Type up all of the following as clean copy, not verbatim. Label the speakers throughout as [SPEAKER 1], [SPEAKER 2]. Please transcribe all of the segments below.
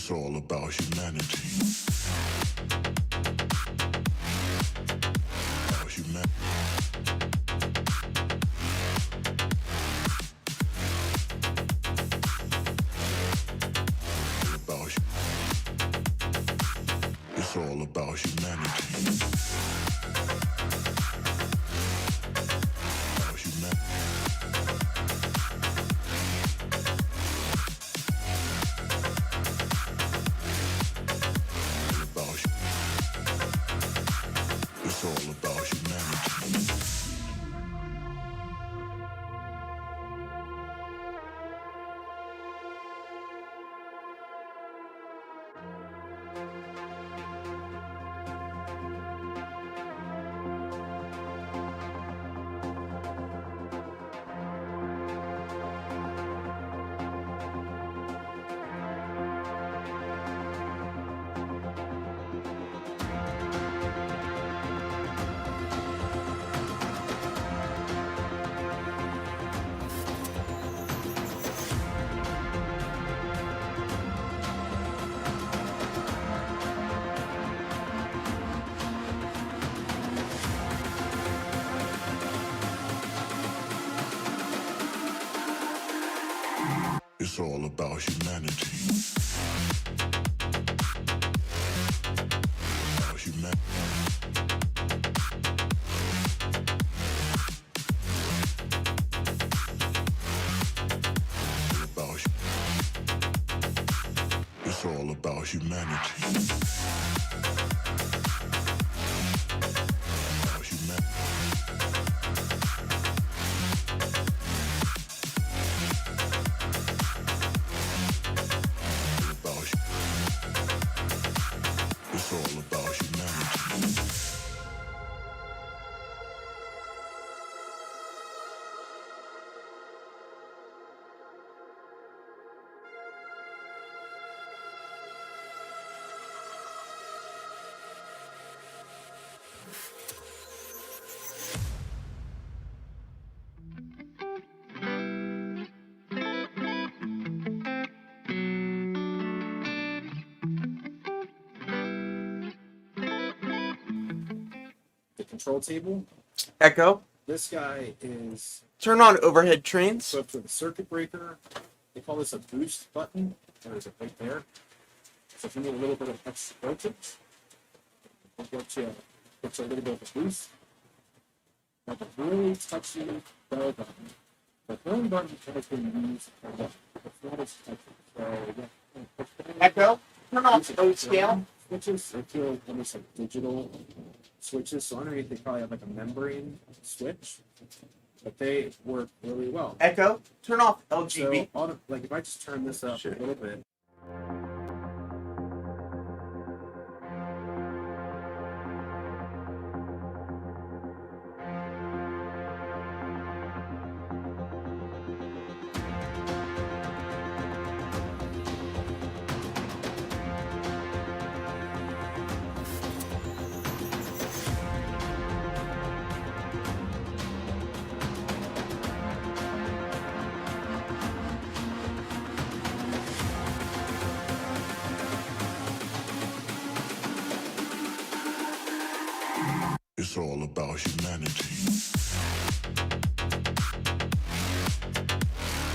[SPEAKER 1] It's all about humanity. About humanity. It's all about humanity. About humanity. It's all about humanity. It's all about humanity. About humanity. It's all about humanity. About humanity. It's all about humanity.
[SPEAKER 2] The control table.
[SPEAKER 3] Echo.
[SPEAKER 2] This guy is
[SPEAKER 3] Turn on overhead trains.
[SPEAKER 2] equipped with a circuit breaker. They call this a boost button. There's it right there. So if you need a little bit of extra voltage, it gets you a little bit of a boost. Like a really touchy bell button. The phone button has been used for that. It's not as touchy. So yeah.
[SPEAKER 3] Echo. Turn off O scale.
[SPEAKER 2] Switches, I feel almost like digital switches. So underneath they probably have like a membrane switch, but they work really well.
[SPEAKER 3] Echo. Turn off LGB.
[SPEAKER 2] So, like if I just turn this up
[SPEAKER 3] Sure.
[SPEAKER 2] a little bit.
[SPEAKER 1] It's all about humanity.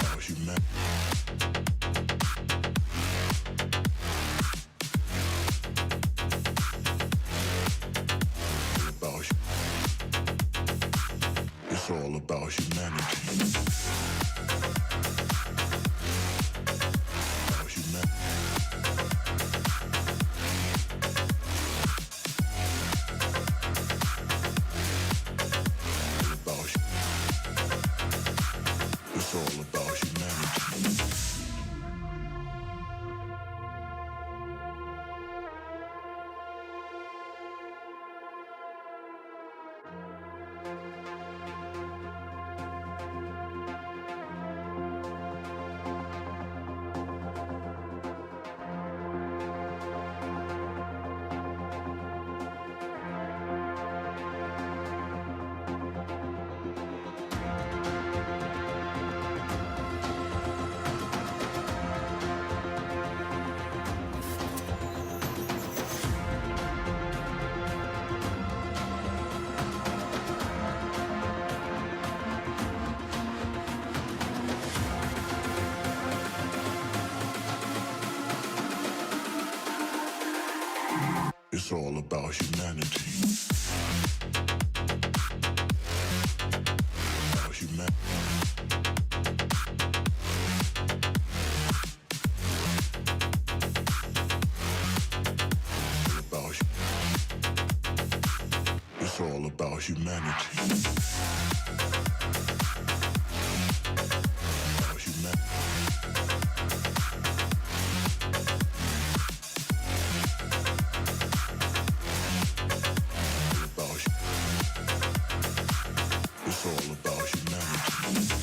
[SPEAKER 1] About humanity. It's all about humanity. About humanity. It's all about humanity. About humanity. It's all about humanity. About humanity. It's all about humanity.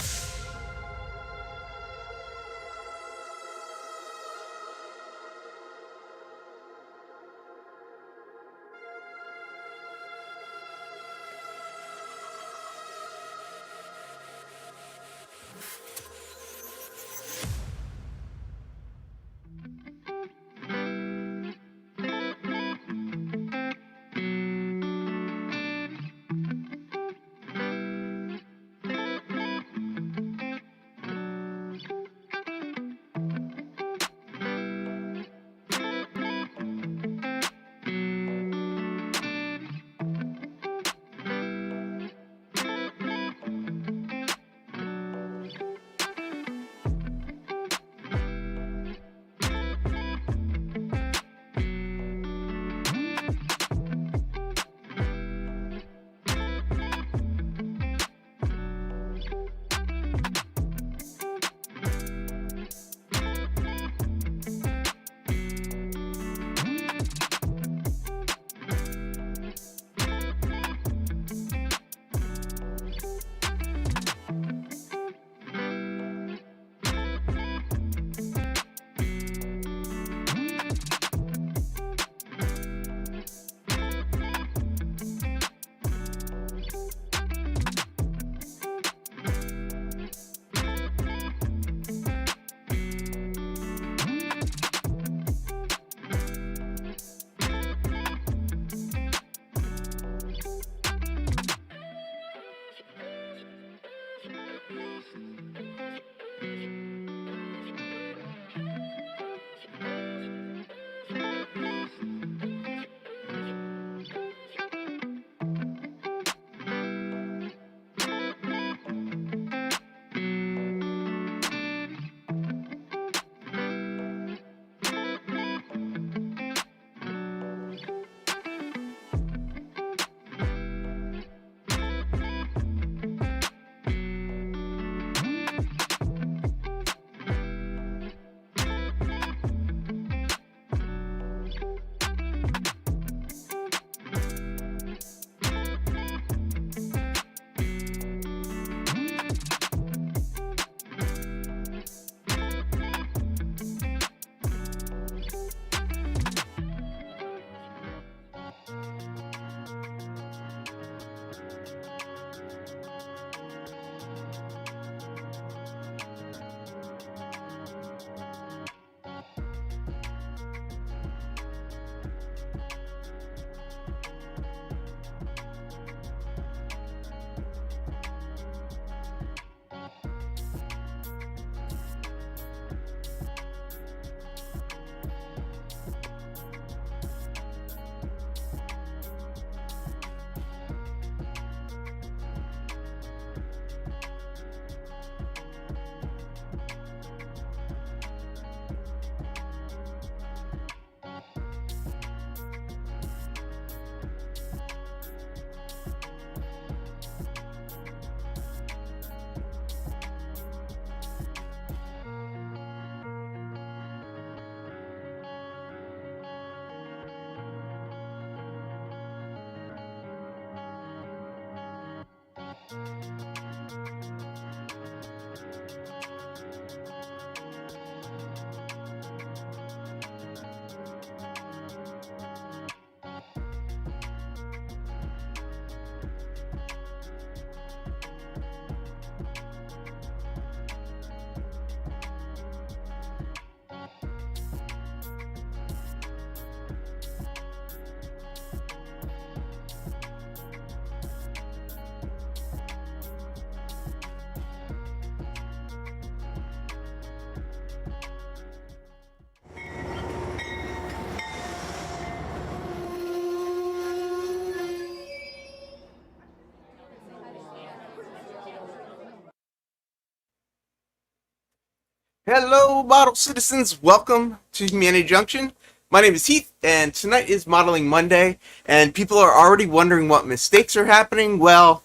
[SPEAKER 3] Hello, model citizens. Welcome to Humanity Junction. My name is Heath, and tonight is Modeling Monday, and people are already wondering what mistakes are happening. Well,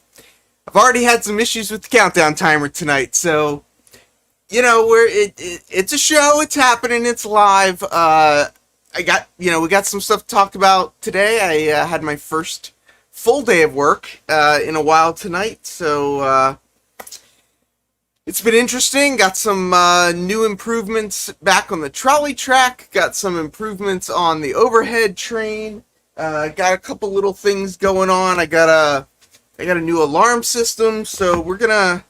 [SPEAKER 3] I've already had some issues with the countdown timer tonight, so, it's a show, it's happening, it's live. We got some stuff to talk about today. I had my first full day of work in a while tonight, so it's been interesting. Got some new improvements back on the trolley track. Got some improvements on the overhead train. Got a couple little things going on. I got a new alarm system. So we're gonna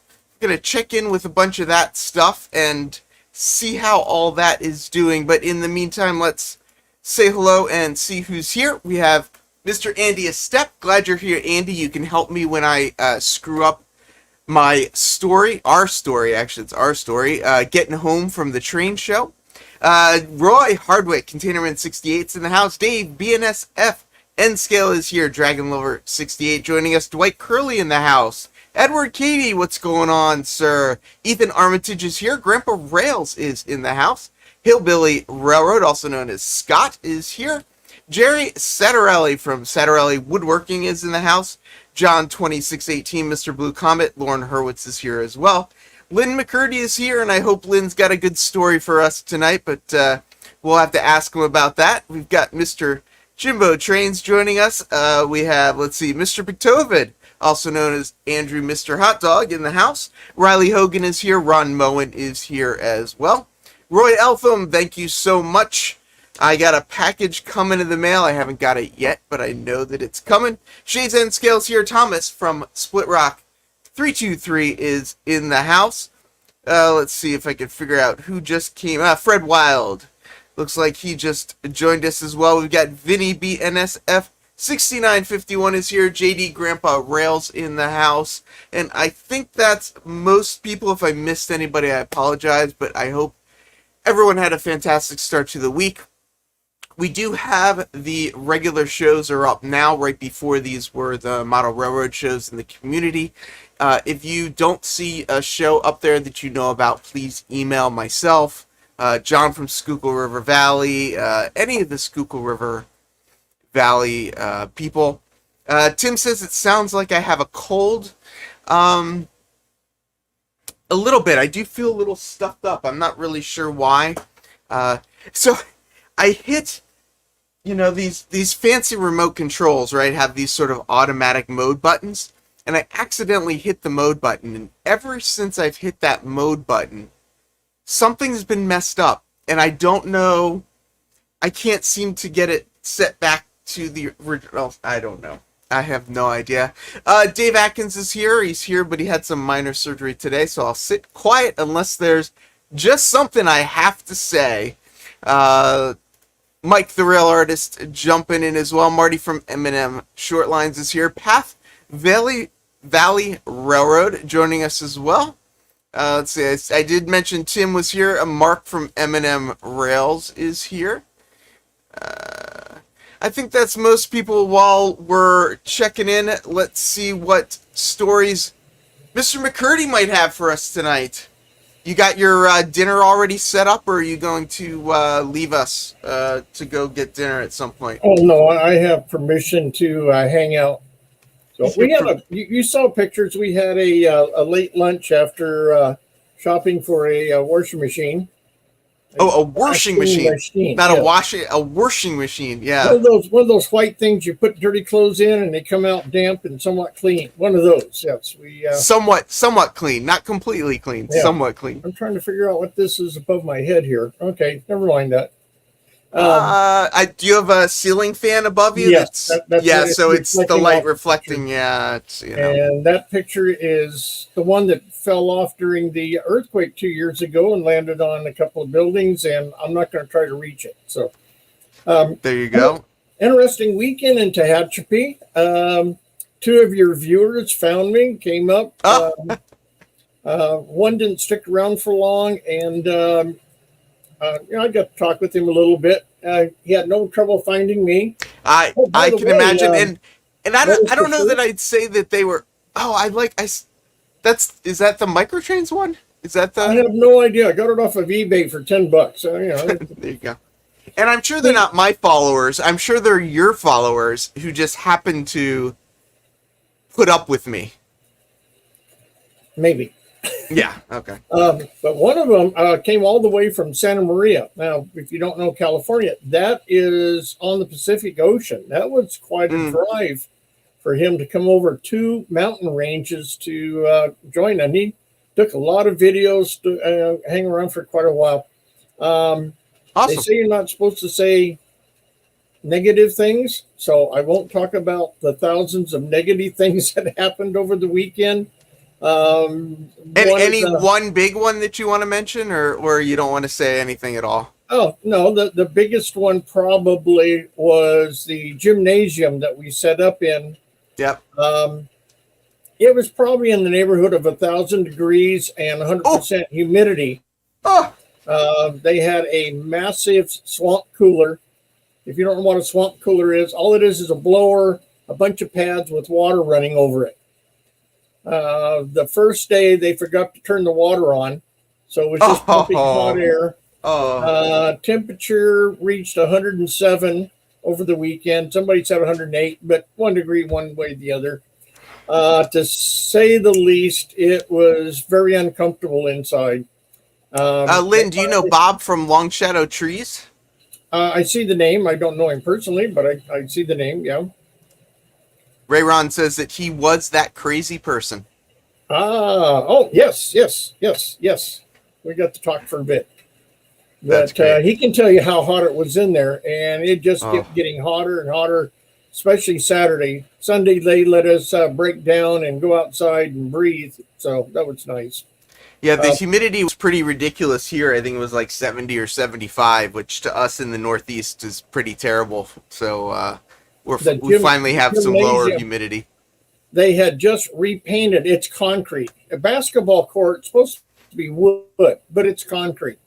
[SPEAKER 3] check in with a bunch of that stuff and see how all that is doing. But in the meantime, let's say hello and see who's here. We have Mr. Andy Estep. Glad you're here, Andy. You can help me when I screw up my story, our story, actually, it's our story, getting home from the train show. Roy Hardwick, Containerman 68's in the house. Dave, BNSF, N-Scale is here. Dragon Lover 68 joining us. Dwight Curley in the house. Edward Katie, what's going on, sir? Ethan Armitage is here. Grandpa Rails is in the house. Hillbilly Railroad, also known as Scott, is here. Jerry Sattarelli from Sattarelli Woodworking is in the house. John 2618, Mr. Blue Comet, Lauren Hurwitz is here as well. Lynn McCurdy is here, and I hope Lynn's got a good story for us tonight, but we'll have to ask him about that. We've got Mr. Jimbo Trains joining us. We have, Mr. Pictovid, also known as Andrew Mr. Hot Dog, in the house. Riley Hogan is here. Ron Moen is here as well. Roy Eltham, thank you so much. I got a package coming in the mail. I haven't got it yet, but I know that it's coming. Shades and Scales here. Thomas from Split Rock 323 is in the house. Let's see if I can figure out who just came. Fred Wild. Looks like he just joined us as well. We've got Vinny BNSF 6951 is here. JD Grandpa Rails in the house. And I think that's most people. If I missed anybody, I apologize, but I hope everyone had a fantastic start to the week. We do have the regular shows are up now. Right before these were the Model Railroad shows in the community. If you don't see a show up there that you know about, please email myself, John from Schuylkill River Valley, any of the Schuylkill River Valley people. Tim says it sounds like I have a cold. A little bit. I do feel a little stuffed up. I'm not really sure why. So I hit... these fancy remote controls, right, have these sort of automatic mode buttons, and I accidentally hit the mode button, and ever since I've hit that mode button, something's been messed up, and I don't know, I can't seem to get it set back to the original. I don't know. I have no idea. Dave Atkins is here. He's here, but he had some minor surgery today, so I'll sit quiet unless there's just something I have to say. Mike the Rail Artist jumping in as well. Marty from M&M Short Lines is here. Path Valley Railroad joining us as well. Let's see. I did mention Tim was here. Mark from M&M Rails is here. I think that's most people while we're checking in. Let's see what stories Mr. McCurdy might have for us tonight. You got your dinner already set up, or are you going to leave us to go get dinner at some point?
[SPEAKER 4] Oh, no, I have permission to hang out. So we had you saw pictures. We had a late lunch after shopping for a washing machine.
[SPEAKER 3] Oh, a washing machine. Not
[SPEAKER 4] yeah.
[SPEAKER 3] a washing machine. Yeah.
[SPEAKER 4] One of those white things you put dirty clothes in and they come out damp and somewhat clean. One of those. Yes, we
[SPEAKER 3] somewhat clean, not completely clean,
[SPEAKER 4] yeah.
[SPEAKER 3] Somewhat clean.
[SPEAKER 4] I'm trying to figure out what this is above my head here. Okay, never mind that.
[SPEAKER 3] Do you have a ceiling fan above you?
[SPEAKER 4] Yes, that's
[SPEAKER 3] yeah.
[SPEAKER 4] it's
[SPEAKER 3] So it's the light reflecting.
[SPEAKER 4] Picture.
[SPEAKER 3] Yeah. It's,
[SPEAKER 4] And that picture is the one that fell off during the earthquake 2 years ago and landed on a couple of buildings. And I'm not going to try to reach it. So
[SPEAKER 3] there you go.
[SPEAKER 4] Interesting weekend in Tehachapi. Two of your viewers found me, came up. One didn't stick around for long, and I got to talk with him a little bit. He had no trouble finding me.
[SPEAKER 3] I can imagine, and I don't know that I'd say that they were. Oh, is that the Microtrains one? Is that
[SPEAKER 4] I
[SPEAKER 3] the?
[SPEAKER 4] have no idea. I got it off of eBay for $10. So, you know,
[SPEAKER 3] There you go. And I'm sure they're not my followers. I'm sure they're your followers who just happen to put up with me.
[SPEAKER 4] maybe.
[SPEAKER 3] Yeah. Okay.
[SPEAKER 4] But one of them came all the way from Santa Maria. Now, if you don't know California, that is on the Pacific Ocean. That was quite a drive for him to come over 2 mountain ranges to join. And he took a lot of videos to hang around for quite a while. They
[SPEAKER 3] Awesome.
[SPEAKER 4] say you're not supposed to say negative things, so I won't talk about the thousands of negative things that happened over the weekend.
[SPEAKER 3] And one big one that you want to mention, or you don't want to say anything at all?
[SPEAKER 4] Oh, no, the biggest one probably was the gymnasium that we set up in.
[SPEAKER 3] Yep.
[SPEAKER 4] It was probably in the neighborhood of 1,000 degrees and 100% humidity.
[SPEAKER 3] Oh.
[SPEAKER 4] They had a massive swamp cooler. If you don't know what a swamp cooler is, all it is a blower, a bunch of pads with water running over it. The first day they forgot to turn the water on, so it was just pumping hot air. Temperature reached 107 over the weekend. Somebody said 108, but 1 degree one way or the other. To say the least, it was very uncomfortable inside.
[SPEAKER 3] Lynn, do you know Bob from Long Shadow Trees?
[SPEAKER 4] I see the name. I don't know him personally, but I see the name, yeah.
[SPEAKER 3] Ray Ron says that he was that crazy person.
[SPEAKER 4] Yes. We got to talk for a bit.
[SPEAKER 3] That's
[SPEAKER 4] But
[SPEAKER 3] great.
[SPEAKER 4] he can tell you how hot it was in there, and it just kept getting hotter and hotter, especially Saturday. Sunday, they let us break down and go outside and breathe, so that was nice.
[SPEAKER 3] Yeah, the humidity was pretty ridiculous here. I think it was like 70 or 75, which to us in the Northeast is pretty terrible. So we finally have some lower humidity.
[SPEAKER 4] They had just repainted. It's concrete. A basketball court is supposed to be wood, but it's concrete.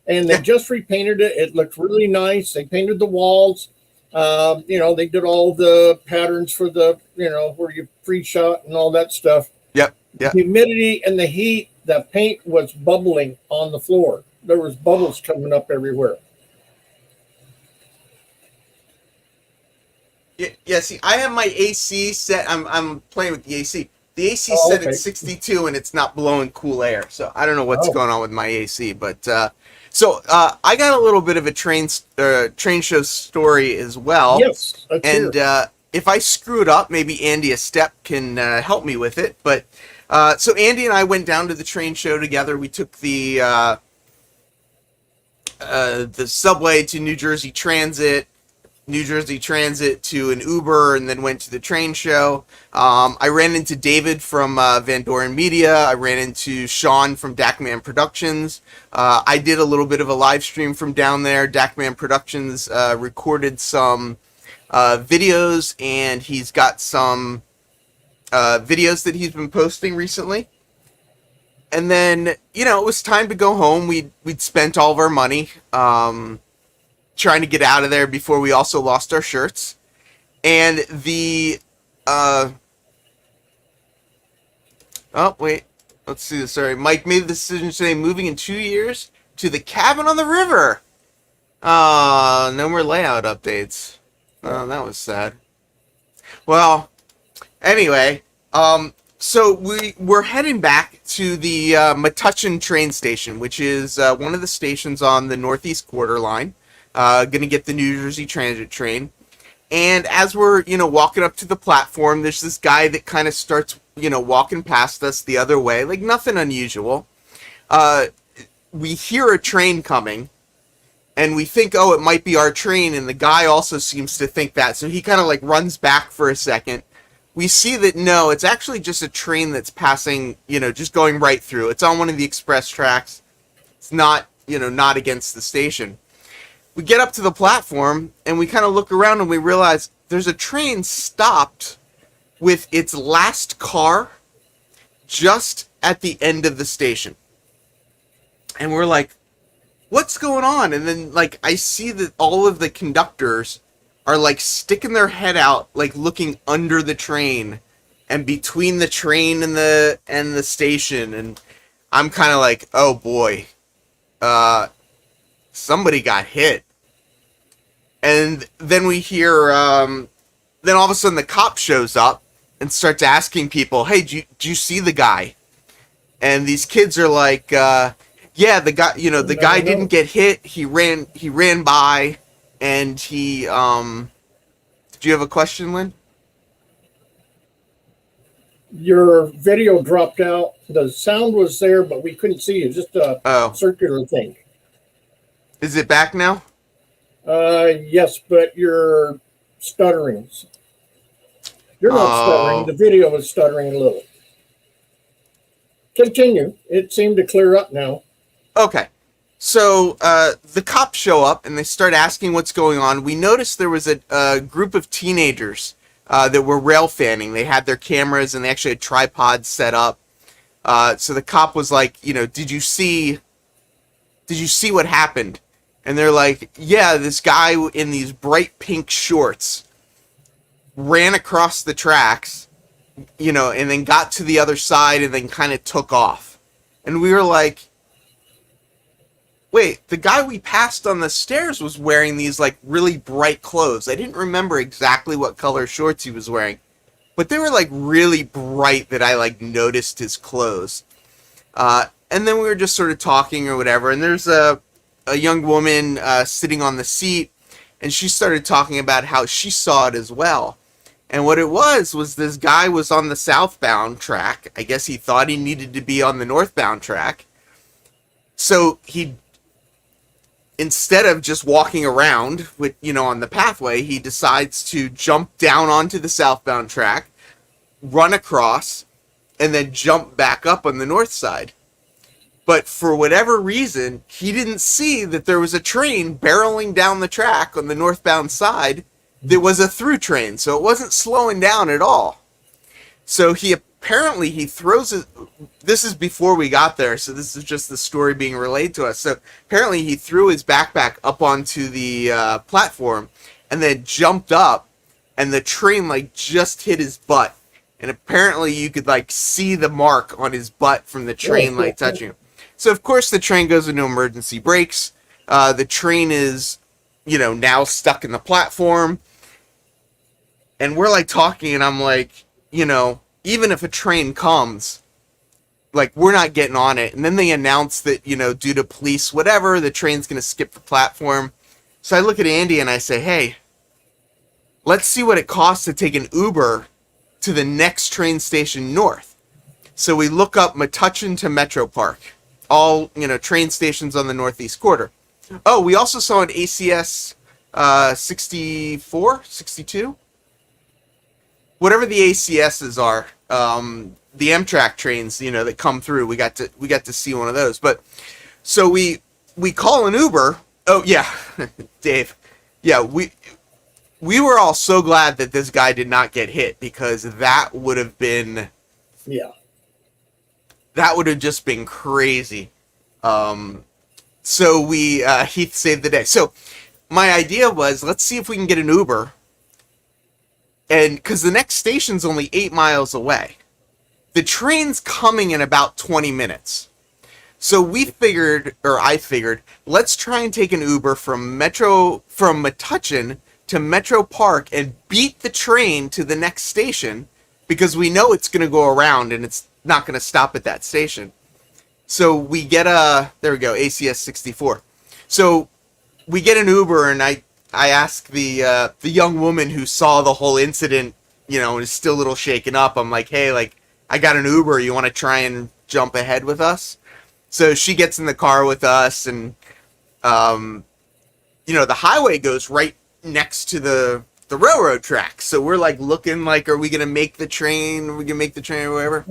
[SPEAKER 4] And they just repainted it. It looked really nice. They painted the walls. They did all the patterns for the, where you free shot and all that stuff.
[SPEAKER 3] Yep.
[SPEAKER 4] The humidity and the heat, the paint was bubbling on the floor. There was bubbles coming up everywhere.
[SPEAKER 3] Yeah, see, I have my AC set. I'm playing with the AC. The AC set at 62 and it's not blowing cool air. So I don't know what's going on with my AC, but I got a little bit of a train show story as well.
[SPEAKER 4] Yes,
[SPEAKER 3] and if I screw it up, maybe Andy a step can help me with it. But so Andy and I went down to the train show together. We took the subway to New Jersey Transit to an Uber, and then went to the train show. I ran into David from Van Doren Media. I ran into Sean from Dakman Productions. I did a little bit of a live stream from down there. Dakman Productions recorded some videos, and he's got some videos that he's been posting recently. And then, it was time to go home. We'd spent all of our money trying to get out of there before we also lost our shirts. And the let's see this. Sorry, Mike made the decision today, moving in 2 years to the cabin on the river. No more layout updates. Oh, that was sad. Well, anyway, so we're heading back to the Metuchen train station, which is one of the stations on the Northeast Quarter line. Gonna get the New Jersey Transit train. And as we're, walking up to the platform, there's this guy that kind of starts, walking past us the other way, like nothing unusual. We hear a train coming, and we think, oh, it might be our train, and the guy also seems to think that, so he kind of like runs back for a second. We see that, no, it's actually just a train that's passing, just going right through. It's on one of the express tracks. It's not, not against the station. We get up to the platform, and we kind of look around, and we realize there's a train stopped with its last car just at the end of the station. And we're like, what's going on? And then, like, I see that all of the conductors are, like, sticking their head out, like, looking under the train and between the train and the station. And I'm kind of like, oh boy, somebody got hit. And then we hear, then all of a sudden the cop shows up and starts asking people, hey, do you see the guy? And these kids are like, yeah, the guy, the guy didn't get hit. He ran by, and he, did you have a question, Lynn?
[SPEAKER 4] Your video dropped out. The sound was there, but we couldn't see you. Just a circular thing.
[SPEAKER 3] Is it back now?
[SPEAKER 4] Yes, but you're stuttering. You're not stuttering. The video was stuttering a little. Continue. It seemed to clear up now.
[SPEAKER 3] Okay. So the cops show up and they start asking what's going on. We noticed there was a group of teenagers that were rail fanning. They had their cameras and they actually had tripods set up. So the cop was like, did you see what happened? And they're like, yeah, this guy in these bright pink shorts ran across the tracks, and then got to the other side and then kind of took off. And we were like, wait, the guy we passed on the stairs was wearing these like really bright clothes. I didn't remember exactly what color shorts he was wearing, but they were like really bright that I like noticed his clothes. And then we were just sort of talking or whatever. And there's a young woman sitting on the seat, and she started talking about how she saw it as well. And what it was this guy was on the southbound track. I guess he thought he needed to be on the northbound track. So he, instead of just walking around with, on the pathway, he decides to jump down onto the southbound track, run across, and then jump back up on the north side. But for whatever reason, he didn't see that there was a train barreling down the track on the northbound side that was a through train, so it wasn't slowing down at all. So he throws it. This is before we got there, so this is just the story being relayed to us. So apparently he threw his backpack up onto the platform and then jumped up, and the train like just hit his butt. And apparently you could like see the mark on his butt from the train like touching him. So of course the train goes into emergency brakes. The train is, now stuck in the platform. And we're like talking, and I'm like, even if a train comes, like, we're not getting on it. And then they announce that, due to police, whatever, the train's going to skip the platform. So I look at Andy and I say, hey, let's see what it costs to take an Uber to the next train station north. So we look up Metuchen to Metro Park, all, train stations on the northeast quarter. Oh, we also saw an ACS 64, 62? Whatever the ACSs are, the Amtrak trains, that come through, we got to see one of those. But so we call an Uber. Oh yeah, Dave. Yeah, we were all so glad that this guy did not get hit, because that would have been, that would have just been crazy. So Heath saved the day. So my idea was, let's see if we can get an Uber. And because the next station's only 8 miles away. The train's coming in about 20 minutes. So I figured, let's try and take an Uber from Metuchen to Metro Park and beat the train to the next station, because we know it's going to go around and it's not going to stop at that station. So we get there we go, ACS 64. So we get an Uber, and I asked the young woman who saw the whole incident, and is still a little shaken up. I'm like, hey, like, I got an Uber. You want to try and jump ahead with us? So she gets in the car with us, and, the highway goes right next to the railroad tracks. So we're like looking like, are we going to make the train? Are we going to make the train or whatever?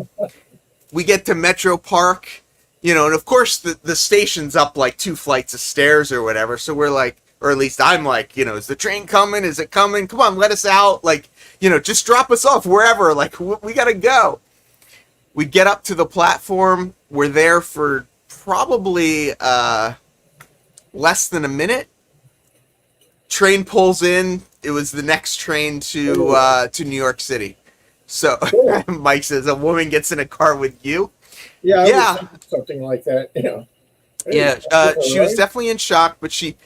[SPEAKER 3] We get to Metro Park, and of course the station's up like 2 flights of stairs or whatever. So we're like, or at least I'm like, is the train coming? Is it coming? Come on, let us out. Like, just drop us off wherever. Like, we got to go. We get up to the platform. We're there for probably less than a minute. Train pulls in. It was the next train to New York City. So Mike says, a woman gets in a car with you.
[SPEAKER 4] Yeah, I was
[SPEAKER 3] Yeah,
[SPEAKER 4] thinking something like that. Yeah.
[SPEAKER 3] yeah.
[SPEAKER 4] Hey, all
[SPEAKER 3] She was
[SPEAKER 4] right.
[SPEAKER 3] definitely in shock, but she.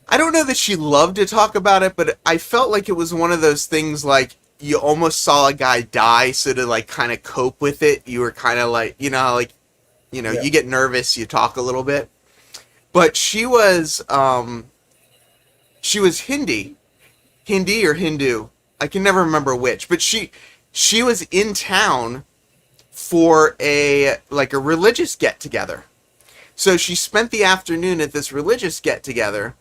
[SPEAKER 3] I don't know that she loved to talk about it, but I felt like it was one of those things like you almost saw a guy die, so to like kind of cope with it, you were kind of like, like,
[SPEAKER 4] Yeah.
[SPEAKER 3] you get nervous, you talk a little bit. But she was Hindi or Hindu. I can never remember which, but she was in town for a religious get together. So she spent the afternoon at this religious get together,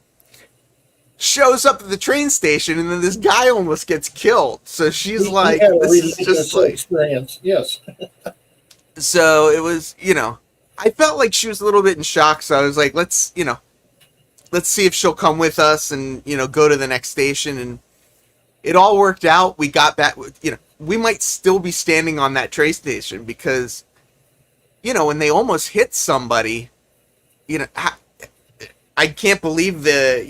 [SPEAKER 3] shows up at the train station, and then this guy almost gets killed. So she's
[SPEAKER 4] He
[SPEAKER 3] like,
[SPEAKER 4] had a
[SPEAKER 3] this is just
[SPEAKER 4] religious
[SPEAKER 3] like,
[SPEAKER 4] experience. Yes.
[SPEAKER 3] so it was, I felt like she was a little bit in shock. So I was like, let's see if she'll come with us and, go to the next station. And it all worked out. We got back, we might still be standing on that train station because, when they almost hit somebody, I can't believe they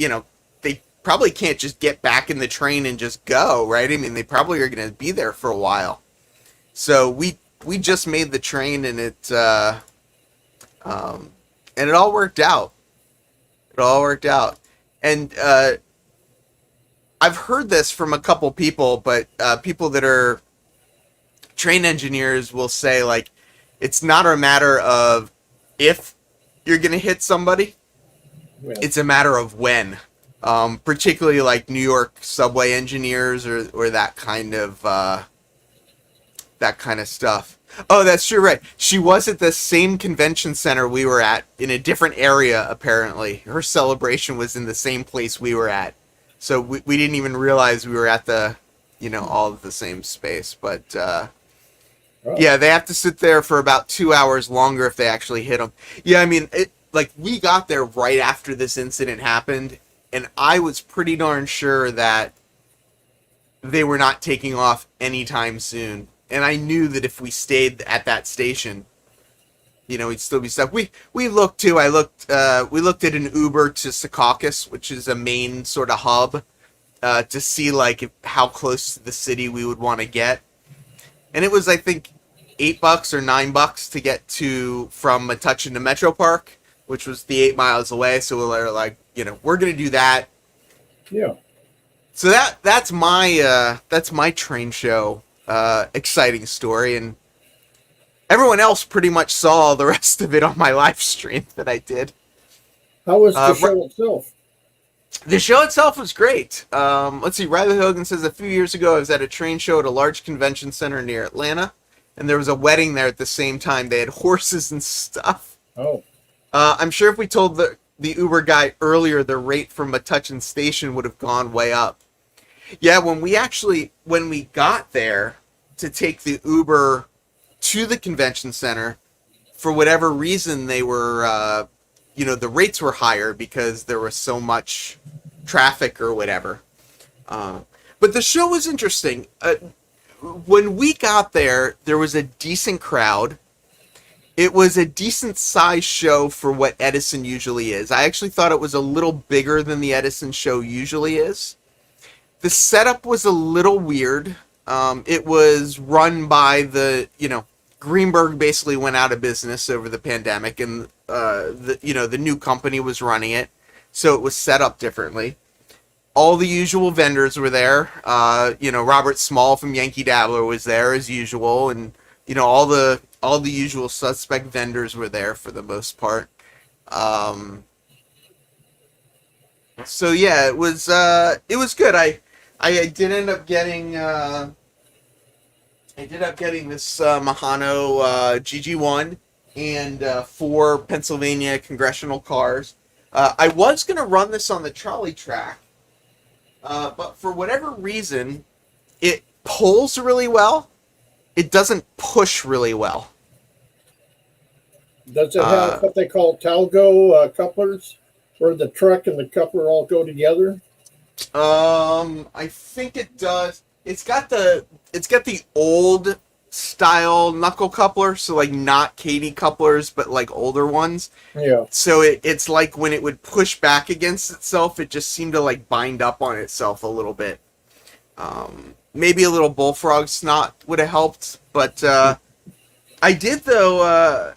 [SPEAKER 3] probably can't just get back in the train and just go, right? I mean, they probably are going to be there for a while. So we just made the train, and it all worked out. It all worked out. And I've heard this from a couple people, but people that are train engineers will say, like, it's not a matter of if you're going to hit somebody,
[SPEAKER 4] Yeah.
[SPEAKER 3] it's a matter of when. Particularly like New York subway engineers or that kind of stuff. Oh, that's true, right. She was at the same convention center we were at in a different area, apparently. Her celebration was in the same place we were at. So we didn't even realize we were at all of the same space. But
[SPEAKER 4] Oh.
[SPEAKER 3] yeah, they have to sit there for about 2 hours longer if they actually hit them. Yeah, I mean, we got there right after this incident happened, and I was pretty darn sure that they were not taking off anytime soon. And I knew that if we stayed at that station, we'd still be stuck. We looked too. We looked at an Uber to Secaucus, which is a main sort of hub, to see like how close to the city we would want to get. And it was, I think, $8 or $9 to get from Metuchen to Metro Park, which was the 8 miles away. So we were like, we're gonna do that.
[SPEAKER 4] Yeah.
[SPEAKER 3] So that's my train show exciting story, and everyone else pretty much saw the rest of it on my live stream that I did.
[SPEAKER 4] How was the show itself?
[SPEAKER 3] The show itself was great. Let's see. Riley Hogan says a few years ago I was at a train show at a large convention center near Atlanta, and there was a wedding there at the same time. They had horses and stuff.
[SPEAKER 4] Oh.
[SPEAKER 3] I'm sure if we told the Uber guy earlier, the rate from Metuchen station would have gone way up. Yeah, when we got there to take the Uber to the convention center, for whatever reason, they were, the rates were higher because there was so much traffic or whatever. But the show was interesting. When we got there, there was a decent crowd. It was a decent sized show for what Edison usually is. I actually thought it was a little bigger than the Edison show usually is. The setup was a little weird. It was run by Greenberg basically went out of business over the pandemic, and the new company was running it, so it was set up differently. All the usual vendors were there. Robert Small from Yankee Dabbler was there as usual, and all the usual suspect vendors were there for the most part. So yeah, it was good. I did end up getting this Mahano GG1 and 4 Pennsylvania congressional cars. I was gonna run this on the trolley track, but for whatever reason, it pulls really well. It doesn't push really well.
[SPEAKER 4] Does it have what they call Talgo couplers, where the truck and the coupler all go together?
[SPEAKER 3] I think it does. It's got the old style knuckle coupler, so like not Katy couplers, but like older ones.
[SPEAKER 4] Yeah.
[SPEAKER 3] So it's like when it would push back against itself, it just seemed to like bind up on itself a little bit. Maybe a little bullfrog snot would have helped, but I did though.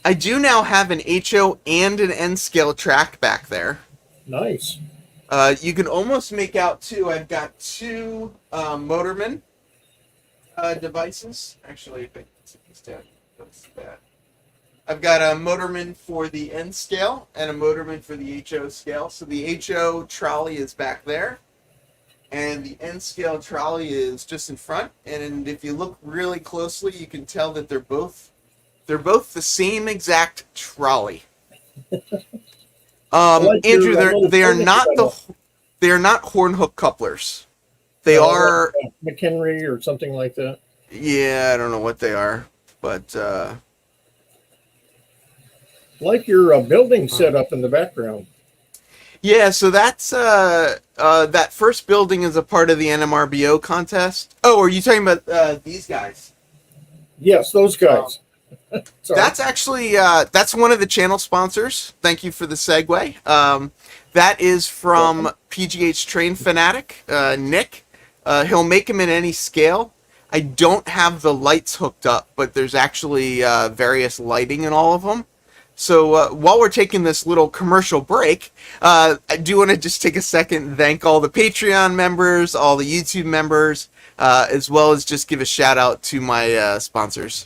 [SPEAKER 3] I do now have an HO and an N scale track back there.
[SPEAKER 4] Nice.
[SPEAKER 3] You can almost make out two. I've got two Motorman devices. Actually, if I take this down, that's that. I've got a Motorman for the N scale and a Motorman for the HO scale. So the HO trolley is back there, and the N scale trolley is just in front. And if you look really closely, you can tell that they're both the same exact trolley.
[SPEAKER 4] like
[SPEAKER 3] Andrew,
[SPEAKER 4] your,
[SPEAKER 3] they are
[SPEAKER 4] little
[SPEAKER 3] not
[SPEAKER 4] furniture
[SPEAKER 3] they are not horn hook couplers. They are
[SPEAKER 4] McHenry or something like that.
[SPEAKER 3] yeah, I don't know what they are, but
[SPEAKER 4] Like your building setup in the background.
[SPEAKER 3] yeah. So that's that first building is a part of the NMRBO contest. Oh, are you talking about these guys?
[SPEAKER 4] Yes, those guys. Sorry.
[SPEAKER 3] That's actually that's one of the channel sponsors. Thank you for the segue. That is from PGH Train Fanatic, Nick. He'll make them in any scale. I don't have the lights hooked up, but there's actually various lighting in all of them. So while we're taking this little commercial break, I do want to just take a second and thank all the Patreon members, all the YouTube members, as well as just give a shout out to my sponsors.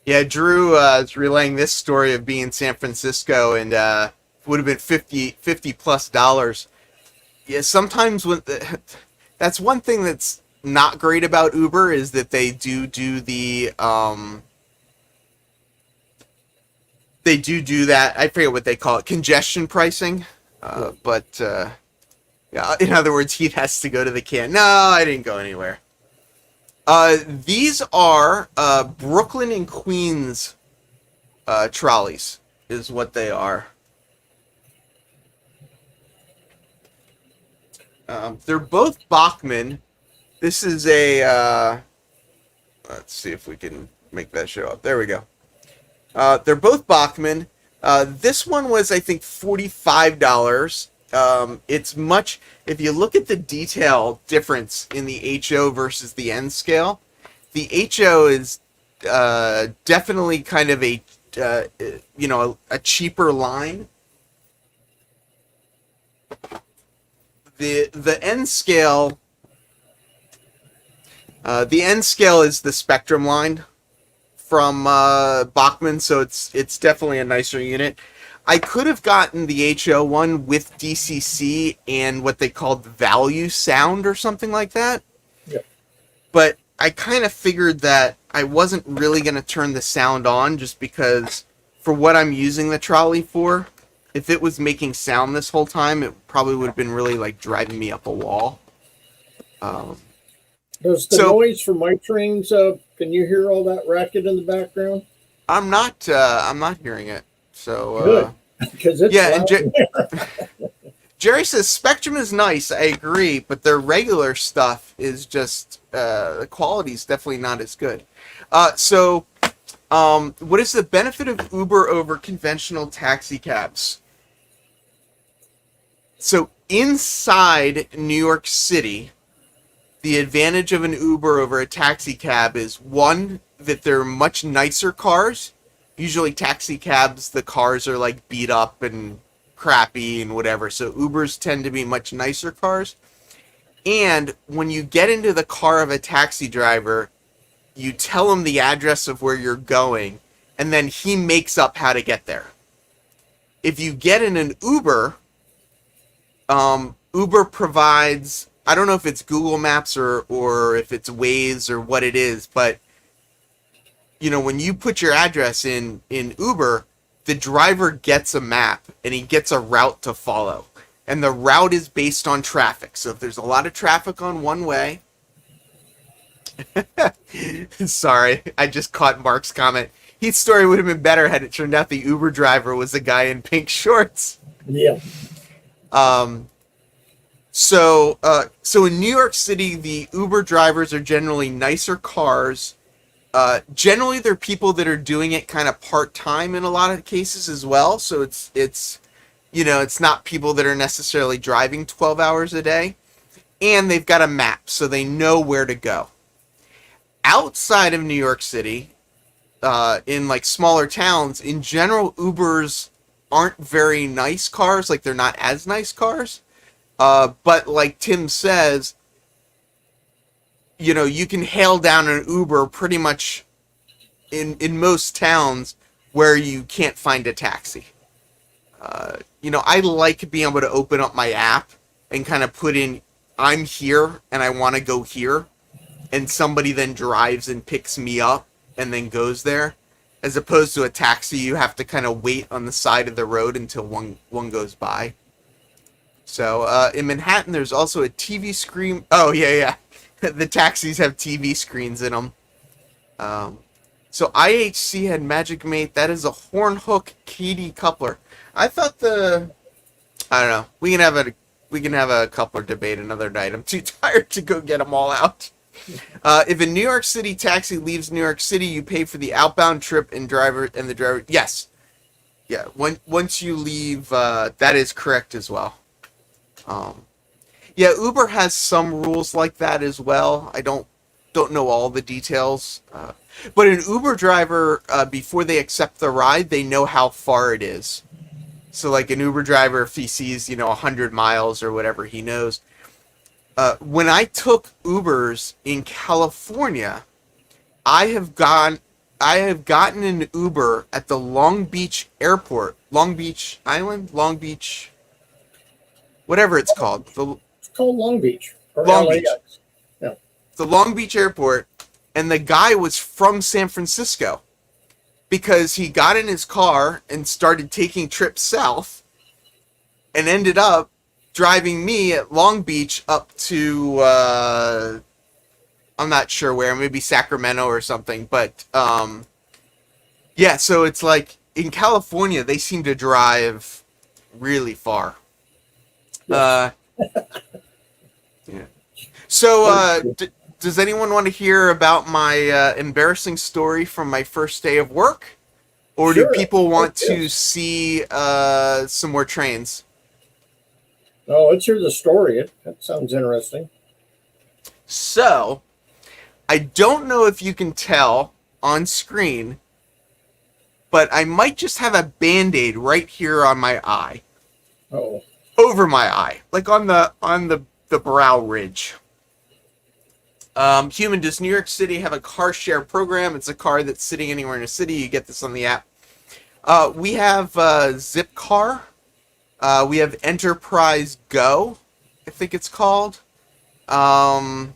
[SPEAKER 3] Yeah, Drew is relaying this story of being in San Francisco and would have been $50 plus. Yeah, sometimes when that's one thing that's not great about Uber is that they do that. I forget what they call it, congestion pricing. But yeah, in other words, he has to go to the can. No, I didn't go anywhere. These are Brooklyn and Queens trolleys, is what they are. They're both Bachmann. This is a, let's see if we can make that show up. There we go. They're both Bachmann. This one was, I think, $45. It's much, if you look at the detail difference in the HO versus the N scale, the HO is definitely kind of a cheaper line. The N scale, is the Spectrum line from Bachmann, so it's definitely a nicer unit. I could have gotten the HO one with DCC and what they called value sound or something like that.
[SPEAKER 4] Yeah.
[SPEAKER 3] But I kind of figured that I wasn't really going to turn the sound on just because for what I'm using the trolley for, if it was making sound this whole time, it probably would have been really like driving me up a wall.
[SPEAKER 4] Does the noise from my trains, can you hear all that racket in the background?
[SPEAKER 3] I'm not hearing it. So
[SPEAKER 4] good, because it's
[SPEAKER 3] yeah,
[SPEAKER 4] and
[SPEAKER 3] Jerry says Spectrum is nice. I agree, but their regular stuff is just the quality is definitely not as good. So what is the benefit of Uber over conventional taxi cabs? So inside New York City, the advantage of an Uber over a taxi cab is one, that they're much nicer cars. Usually taxi cabs, the cars are like beat up and crappy and whatever. So Ubers tend to be much nicer cars. And when you get into the car of a taxi driver, you tell him the address of where you're going, and then he makes up how to get there. If you get in an Uber, Uber provides, I don't know if it's Google Maps or if it's Waze or what it is, but when you put your address in Uber, the driver gets a map and he gets a route to follow. And the route is based on traffic. So if there's a lot of traffic on one way, sorry, I just caught Mark's comment. His story would have been better had it turned out the Uber driver was a guy in pink shorts.
[SPEAKER 4] Yeah.
[SPEAKER 3] So in New York City, the Uber drivers are generally nicer cars. Generally, they're people that are doing it kind of part-time in a lot of cases as well. So it's not people that are necessarily driving 12 hours a day. And they've got a map, so they know where to go. Outside of New York City, in like smaller towns, in general, Ubers aren't very nice cars. Like, they're not as nice cars. But like Tim says, you can hail down an Uber pretty much in most towns where you can't find a taxi. I like being able to open up my app and kind of put in, I'm here and I want to go here. And somebody then drives and picks me up and then goes there. As opposed to a taxi, you have to kind of wait on the side of the road until one goes by. So in Manhattan, there's also a TV screen. Oh, yeah. The taxis have TV screens in them. So IHC had Magic Mate. That is a horn hook Katie coupler. I thought I don't know. We can have a coupler debate another night. I'm too tired to go get them all out. If a New York City taxi leaves New York City, you pay for the outbound trip and the driver. Yes. Yeah. Once you leave, that is correct as well. Yeah, Uber has some rules like that as well. I don't know all the details. But an Uber driver, before they accept the ride, they know how far it is. So like an Uber driver, if he sees, 100 miles or whatever he knows. When I took Ubers in California, I have gotten an Uber at the Long Beach airport. Long Beach Island? Long Beach... whatever it's called.
[SPEAKER 4] It's called Long Beach. Or
[SPEAKER 3] Long
[SPEAKER 4] LAX.
[SPEAKER 3] Beach.
[SPEAKER 4] Yeah.
[SPEAKER 3] The Long Beach airport, and the guy was from San Francisco because he got in his car and started taking trips south and ended up driving me at Long Beach up to, I'm not sure where, maybe Sacramento or something. But, yeah, so it's like in California, they seem to drive really far. Yeah. So, does anyone want to hear about my embarrassing story from my first day of work? Or
[SPEAKER 4] Sure.
[SPEAKER 3] do people want to see some more trains?
[SPEAKER 4] Oh, let's hear the story. That sounds interesting.
[SPEAKER 3] So, I don't know if you can tell on screen, but I might just have a Band-Aid right here on my eye.
[SPEAKER 4] Oh.
[SPEAKER 3] Over my eye, like on the brow ridge. Human, does New York City have a car share program? It's a car that's sitting anywhere in a city. You get this on the app. We have Zipcar. We have Enterprise Go, I think it's called. I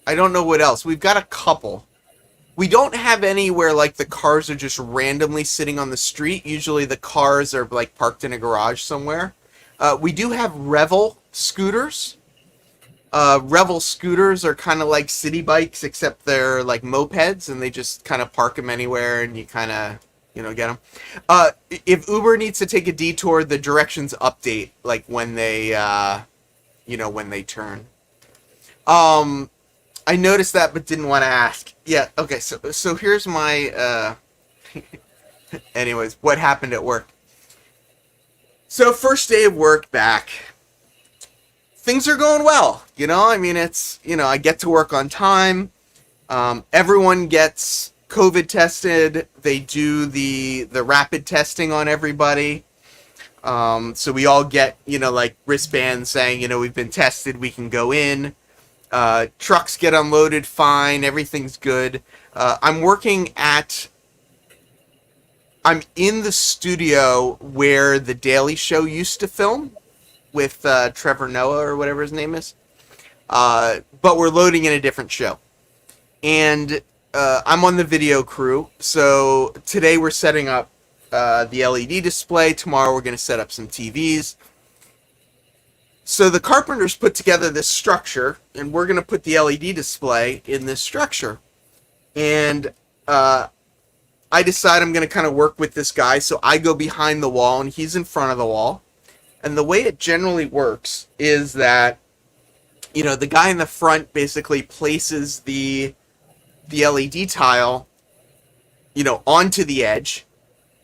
[SPEAKER 3] don't know what else. We've got a couple. We don't have any where like the cars are just randomly sitting on the street. Usually the cars are like parked in a garage somewhere. We do have Revel scooters. Revel scooters are kind of like city bikes, except they're like mopeds, and they just kind of park them anywhere, and you kind of, get them. If Uber needs to take a detour, the directions update like when they, when they turn. I noticed that, but didn't want to ask. Yeah, okay, so here's my, anyways, what happened at work. So first day of work back, things are going well, it's, I get to work on time. Everyone gets COVID tested. They do the rapid testing on everybody. So we all get, like wristbands saying, we've been tested, we can go in. Trucks get unloaded fine. Everything's good. I'm in the studio where The Daily Show used to film with Trevor Noah or whatever his name is. But we're loading in a different show. and I'm on the video crew. So today we're setting up the LED display. Tomorrow we're going to set up some TVs. So the carpenters put together this structure, and we're going to put the LED display in this structure. And I decide I'm going to kind of work with this guy, so I go behind the wall, and he's in front of the wall. And the way it generally works is that, you know, the guy in the front basically places the LED tile, you know, onto the edge,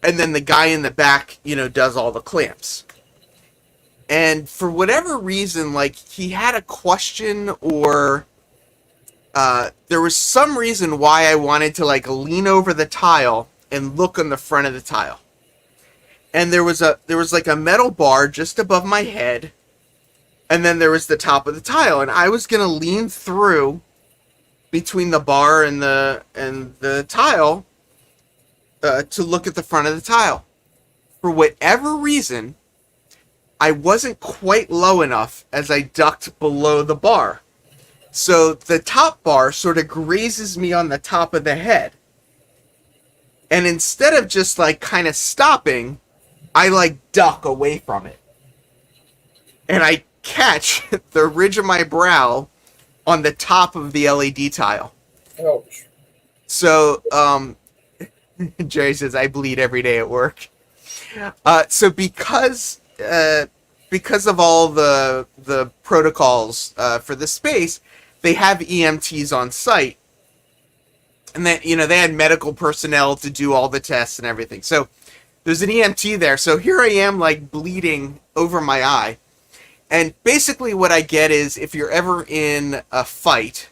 [SPEAKER 3] and then the guy in the back, you know, does all the clamps. And for whatever reason, like, he had a question, or there was some reason why I wanted to, like, lean over the tile and look on the front of the tile. And there was like a metal bar just above my head, and then there was the top of the tile, and I was gonna lean through between the bar and the tile to look at the front of the tile. For whatever reason, I wasn't quite low enough as I ducked below the bar. So the top bar sort of grazes me on the top of the head. And instead of just like kind of stopping, I like duck away from it. And I catch the ridge of my brow on the top of the LED tile.
[SPEAKER 4] Ouch.
[SPEAKER 3] So, Jerry says, I bleed every day at work. So because of all the protocols for this space, they have EMTs on site, and then, you know, they had medical personnel to do all the tests and everything. So there's an EMT there. So here I am, like, bleeding over my eye. And basically what I get is, if you're ever in a fight,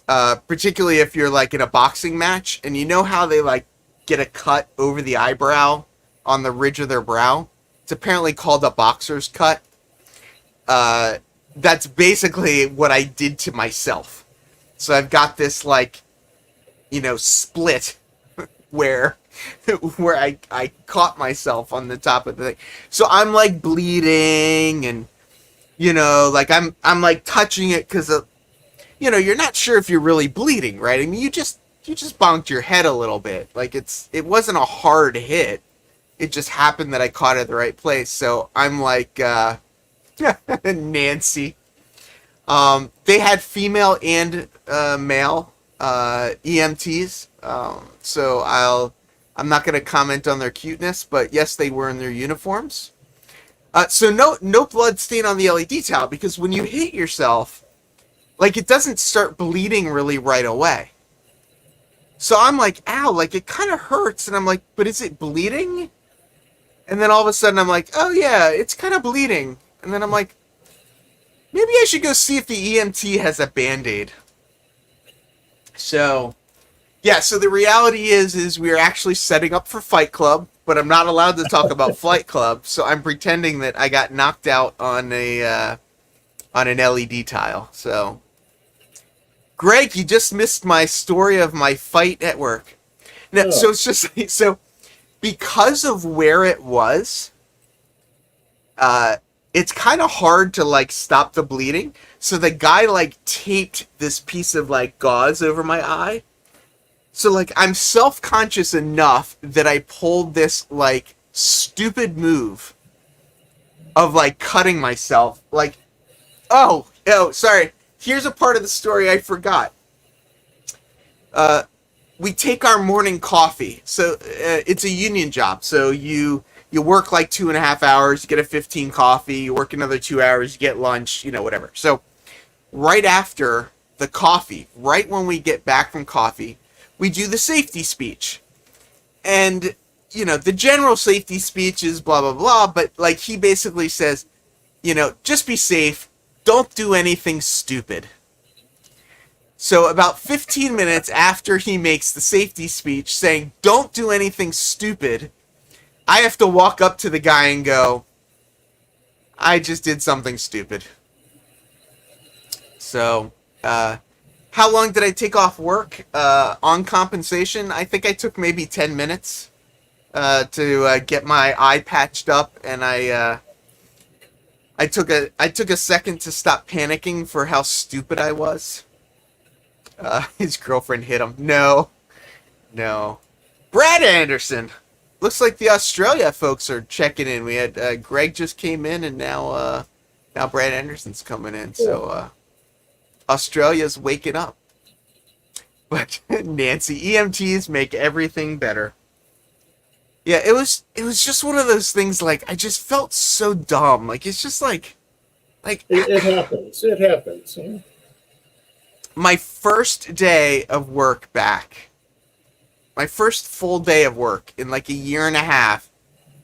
[SPEAKER 3] particularly if you're, like, in a boxing match, and you know how they, like, get a cut over the eyebrow on the ridge of their brow? It's apparently called a boxer's cut. That's basically what I did to myself. So I've got this, like, you know, split where I caught myself on the top of the thing. So I'm, like, bleeding, and, you know, like, I'm like touching it because, you know, you're not sure if you're really bleeding, right? I mean, you just bonked your head a little bit. Like, it wasn't a hard hit. It just happened that I caught it at the right place. So I'm like, Nancy. They had female and male EMTs. So I'm not going to comment on their cuteness, but yes, they were in their uniforms. So no blood stain on the LED towel, because when you hit yourself, like, it doesn't start bleeding really right away. So I'm like, ow, like, it kind of hurts. And I'm like, but is it bleeding? And then all of a sudden I'm like, oh yeah, it's kind of bleeding. And then I'm like, maybe I should go see if the EMT has a Band-Aid. So, yeah, so the reality is we're actually setting up for Fight Club, but I'm not allowed to talk about Fight Club, so I'm pretending that I got knocked out on an LED tile. So, Greg, you just missed my story of my fight at work. No, so it's just so, because of where it was, it's kind of hard to, like, stop the bleeding. So the guy, like, taped this piece of, like, gauze over my eye. So, like, I'm self-conscious enough that I pulled this, like, stupid move of, like, cutting myself. Like, oh, sorry. Here's a part of the story I forgot. We take our morning coffee. So it's a union job. So you work like 2.5 hours, you get a 15 coffee, you work another 2 hours, you get lunch, you know, whatever. So right after the coffee, right when we get back from coffee, we do the safety speech. And, you know, the general safety speech is blah, blah, blah. But, like, he basically says, you know, just be safe. Don't do anything stupid. So about 15 minutes after he makes the safety speech saying, don't do anything stupid, I have to walk up to the guy and go, I just did something stupid. So, how long did I take off work on compensation? I think I took maybe 10 minutes to get my eye patched up, and I took a second to stop panicking for how stupid I was. His girlfriend hit him. No. No. Brad Anderson. Looks like the Australia folks are checking in. We had Greg just came in, and now Brad Anderson's coming in. So Australia's waking up. But Nancy, EMTs make everything better. Yeah, it was just one of those things. Like, I just felt so dumb. Like, it's just like
[SPEAKER 4] it happens. It happens. Yeah.
[SPEAKER 3] My first day of work back. My first full day of work in like a year and a half,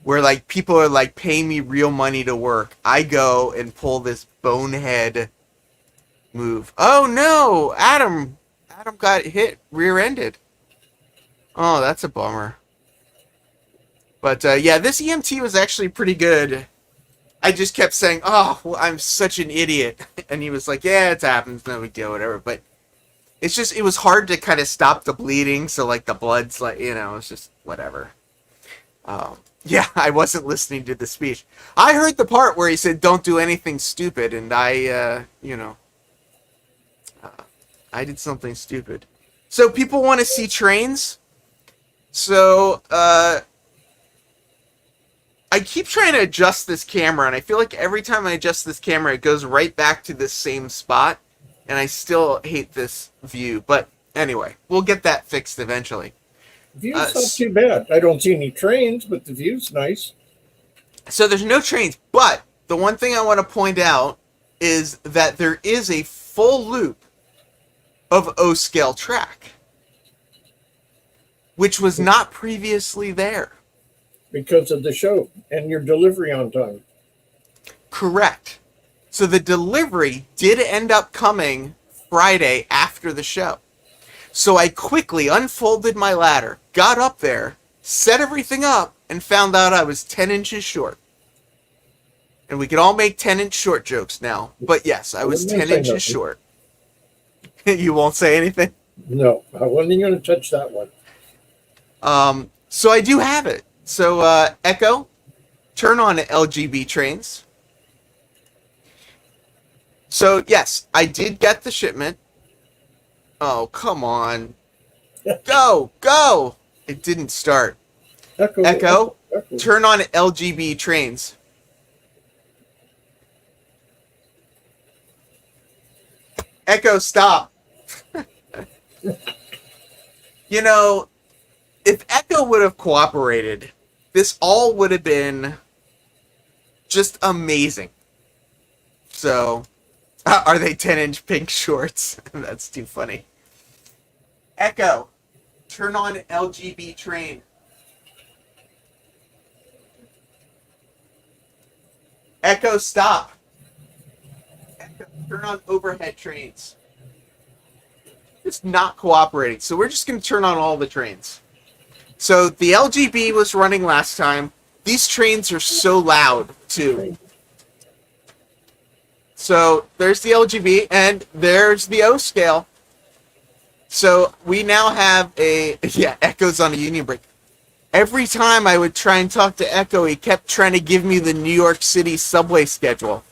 [SPEAKER 3] where like people are like paying me real money to work. I go and pull this bonehead move. Oh no, Adam got hit, rear-ended. Oh, that's a bummer. But yeah, this EMT was actually pretty good. I just kept saying, "Oh, well, I'm such an idiot," and he was like, "Yeah, it happens, no big deal, whatever." But it was hard to kind of stop the bleeding, so like the blood's like, it's just whatever. Yeah, I wasn't listening to the speech. I heard the part where he said, "Don't do anything stupid," and I did something stupid. So people want to see trains. So I keep trying to adjust this camera, and I feel like every time I adjust this camera, it goes right back to the same spot, and I still hate this view. But anyway, we'll get that fixed eventually.
[SPEAKER 4] View's not too bad. I don't see any trains, but the view's nice.
[SPEAKER 3] So there's no trains, but the one thing I want to point out is that there is a full loop of O-scale track, which was not previously there.
[SPEAKER 4] Because of the show and your delivery on time.
[SPEAKER 3] Correct. So the delivery did end up coming Friday after the show. So I quickly unfolded my ladder, got up there, set everything up, and found out I was 10 inches short. And we can all make 10-inch short jokes now. But yes, I was 10 inches short. You won't say anything?
[SPEAKER 4] No, I wasn't going to touch that one.
[SPEAKER 3] So I do have it. So, Echo, turn on LGB trains. So, yes, I did get the shipment. Oh, come on. Go! Go! It didn't start. Echo, turn on LGB trains. Echo, stop. If Echo would have cooperated, this all would have been just amazing. So, are they 10-inch pink shorts? That's too funny. Echo, turn on LGB train. Echo, stop. Echo, turn on overhead trains. It's not cooperating, so we're just going to turn on all the trains. So the LGB was running last time. These trains are so loud, too. So there's the LGB, and there's the O scale. So we now have Echo's on a union break. Every time I would try and talk to Echo, he kept trying to give me the New York City subway schedule.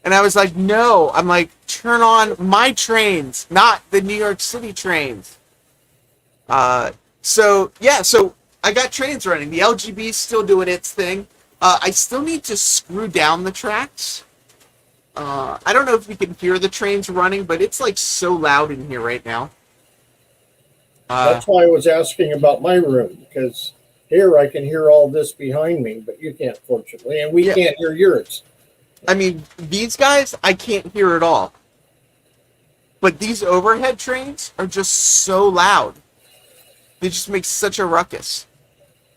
[SPEAKER 3] And I was like, no. I'm like, turn on my trains, not the New York City trains. So I got trains running. The LGB is still doing its thing. I still need to screw down the tracks. I don't know if you can hear the trains running, but it's like so loud in here right now.
[SPEAKER 4] That's why I was asking about my room, because here I can hear all this behind me, but you can't, fortunately, and we can't hear yours.
[SPEAKER 3] I mean, these guys, I can't hear at all. But these overhead trains are just so loud. They just make such a ruckus.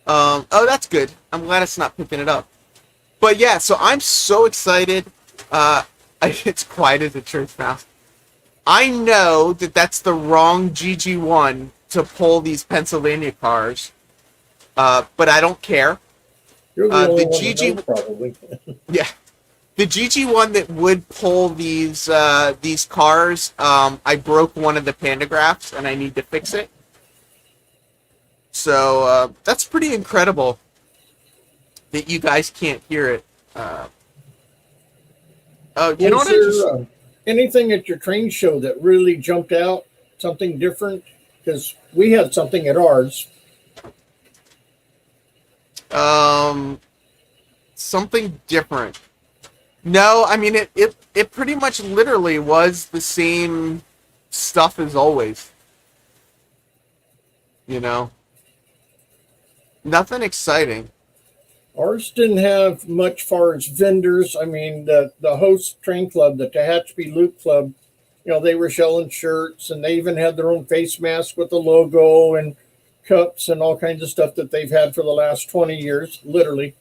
[SPEAKER 3] Oh, that's good. I'm glad it's not picking it up. But yeah, so I'm so excited. It's quiet as a church mouse. I know that that's the wrong GG1 to pull these Pennsylvania cars, but I don't care.
[SPEAKER 4] You're the only one that knows, probably.
[SPEAKER 3] Yeah. The GG1 that would pull these cars, I broke one of the pantographs and I need to fix it. So that's pretty incredible that you guys can't hear it. Oh, you know what?
[SPEAKER 4] anything at your train show that really jumped out? Something different? Because we had something at ours.
[SPEAKER 3] Something different. No, I mean it pretty much literally was the same stuff as always. You know? Nothing exciting.
[SPEAKER 4] Ours didn't have much far as vendors. I mean, the host train club, the Tehachapi Loop Club, you know, they were selling shirts, and they even had their own face mask with the logo and cups and all kinds of stuff that they've had for the last 20 years, literally.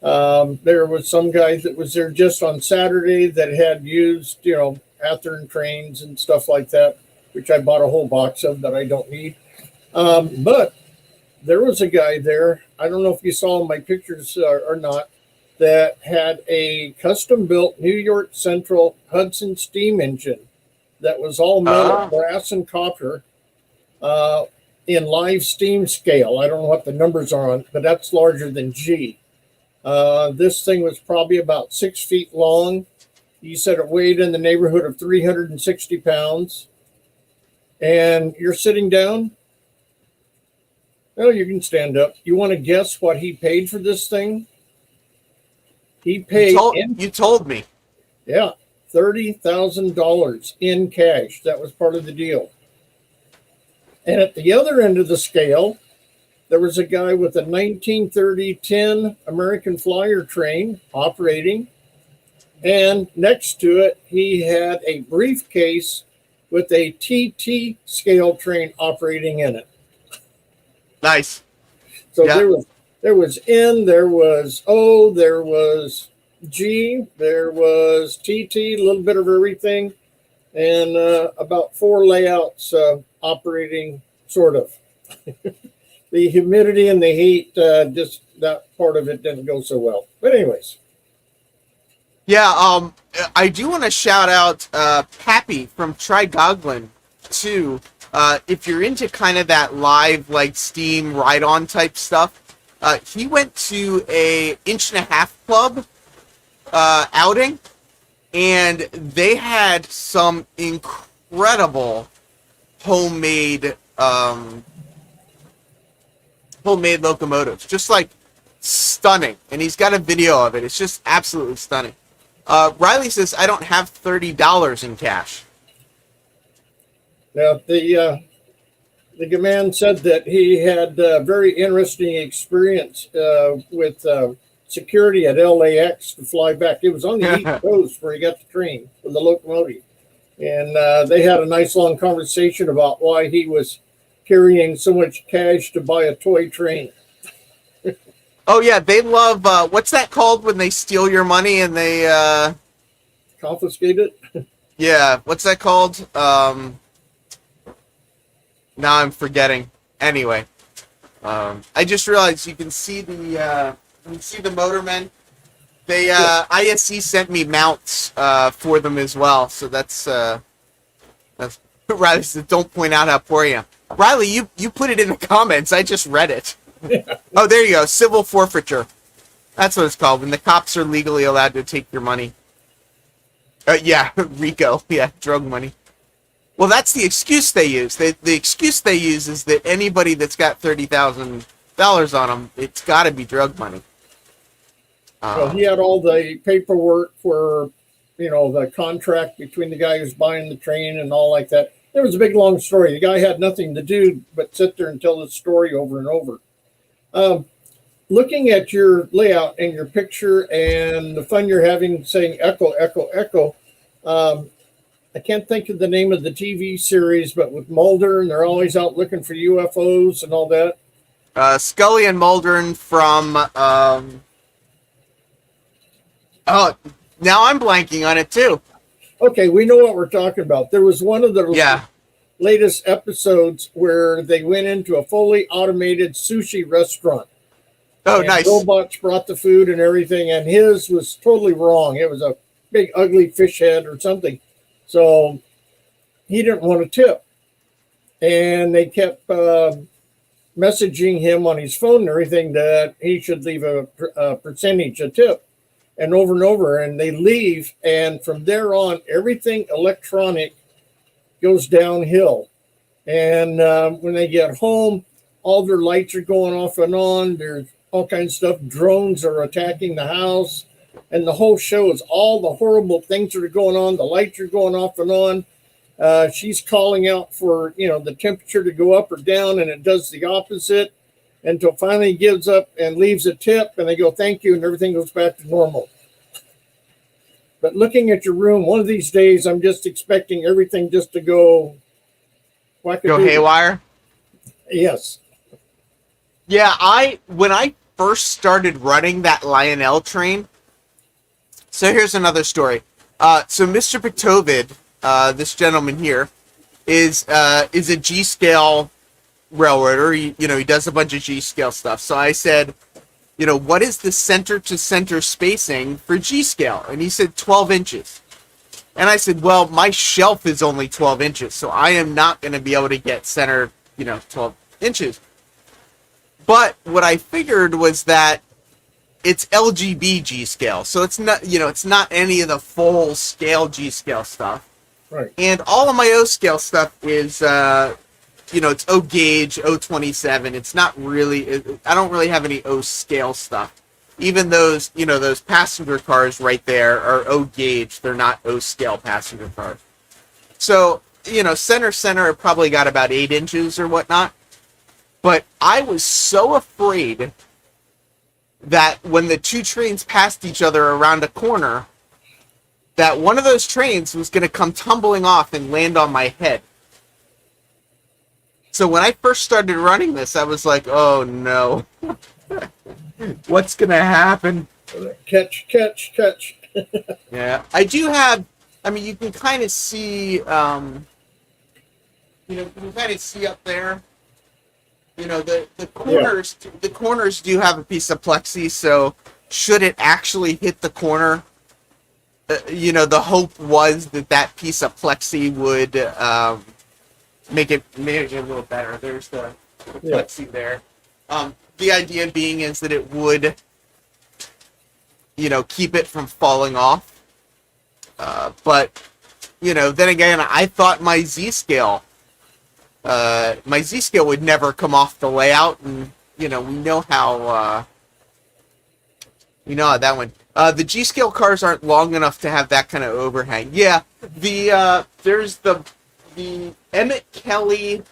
[SPEAKER 4] There was some guy that was there just on Saturday that had used, you know, Athearn trains and stuff like that, which I bought a whole box of that I don't need. But there was a guy there, I don't know if you saw my pictures or not, that had a custom-built New York Central Hudson steam engine that was all metal, brass, and copper in live steam scale. I don't know what the numbers are on, but that's larger than G. This thing was probably about 6 feet long. He said it weighed in the neighborhood of 360 pounds. And you're sitting down. Well, you can stand up. You want to guess what he paid for this thing? He paid.
[SPEAKER 3] You told me.
[SPEAKER 4] Yeah, $30,000 in cash. That was part of the deal. And at the other end of the scale, there was a guy with a 1930-10 American Flyer train operating. And next to it, he had a briefcase with a TT scale train operating in it.
[SPEAKER 3] Nice.
[SPEAKER 4] So
[SPEAKER 3] yeah.
[SPEAKER 4] there was N, there was O, there was G, there was TT, a little bit of everything, and about 4 layouts operating, sort of. The humidity and the heat, just that part of it didn't go so well. But anyways.
[SPEAKER 3] Yeah, I do want to shout out Pappy from Trigoglin, too. If you're into kind of that live, like, steam ride-on type stuff, he went to a 1.5-inch club outing, and they had some incredible homemade locomotives, just like stunning. And he's got a video of it. It's just absolutely stunning. Riley says, I don't have $30 in cash.
[SPEAKER 4] Now, the good man said that he had a very interesting experience with security at LAX to fly back. It was on the East Coast where he got the train with the locomotive. And they had a nice long conversation about why he was carrying so much cash to buy a toy train.
[SPEAKER 3] Oh, yeah, they love, what's that called when they steal your money and they...
[SPEAKER 4] confiscate it?
[SPEAKER 3] Yeah, what's that called? Now I'm forgetting. Anyway, I just realized you can see the motormen. They ISC sent me mounts for them as well, so that's Riley said, don't point out how poor I am. Riley, you put it in the comments. I just read it. Oh, there you go. Civil forfeiture. That's what it's called when the cops are legally allowed to take your money. Yeah, RICO. Yeah, drug money. Well, that's the excuse they use. The excuse they use is that anybody that's got $30,000 on them, it's got to be drug money.
[SPEAKER 4] Well, he had all the paperwork for, you know, the contract between the guy who's buying the train and all like that. It was a big, long story. The guy had nothing to do but sit there and tell the story over and over. Looking at your layout and your picture and the fun you're having saying echo, echo, echo, I can't think of the name of the TV series, but with Mulder, and they're always out looking for UFOs and all that.
[SPEAKER 3] Scully and Mulder from... Oh, now I'm blanking on it, too.
[SPEAKER 4] Okay, we know what we're talking about. There was one of the latest episodes where they went into a fully automated sushi restaurant.
[SPEAKER 3] Oh,
[SPEAKER 4] and
[SPEAKER 3] nice.
[SPEAKER 4] Robots brought the food and everything, and his was totally wrong. It was a big, ugly fish head or something. So he didn't want to tip. And they kept messaging him on his phone and everything that he should leave a percentage, a tip. and over, and they leave. And from there on, everything electronic goes downhill. And when they get home, all their lights are going off and on. There's all kinds of stuff. Drones are attacking the house. And the whole show is all the horrible things that are going on. The lights are going off and on. She's calling out for, the temperature to go up or down, and it does the opposite until finally gives up and leaves a tip, and they go, thank you, and everything goes back to normal. But looking at your room, one of these days, I'm just expecting everything just to go
[SPEAKER 3] haywire.
[SPEAKER 4] Yes.
[SPEAKER 3] Yeah, when I first started running that Lionel train, so here's another story. So Mr. Petovid, this gentleman here, is a G-scale railroader. He does a bunch of G-scale stuff. So I said, what is the center-to-center spacing for G-scale? And he said 12 inches. And I said, well, my shelf is only 12 inches, so I am not going to be able to get center, 12 inches. But what I figured was that it's LGB G-scale, so it's not, it's not any of the full-scale G-scale stuff.
[SPEAKER 4] Right.
[SPEAKER 3] And all of my O-scale stuff is, it's O gauge, O27. It's not really, I don't really have any O-scale stuff. Even those, those passenger cars right there are O gauge. They're not O scale passenger cars. So, center probably got about 8 inches or whatnot. But I was so afraid that when the two trains passed each other around a corner, that one of those trains was going to come tumbling off and land on my head. So when I first started running this, I was like, oh no. What's going to happen?
[SPEAKER 4] Catch.
[SPEAKER 3] Yeah. I do have, you can kind of see, you can kind of see up there, the corners, the corners do have a piece of plexi. So should it actually hit the corner, the hope was that piece of plexi would, make it a little better. There's the plexi there. The idea being is that it would, keep it from falling off. But, then again, I thought my Z-scale would never come off the layout. And, we know how that went. The G-scale cars aren't long enough to have that kind of overhang. Yeah, there's the Emmett Kelly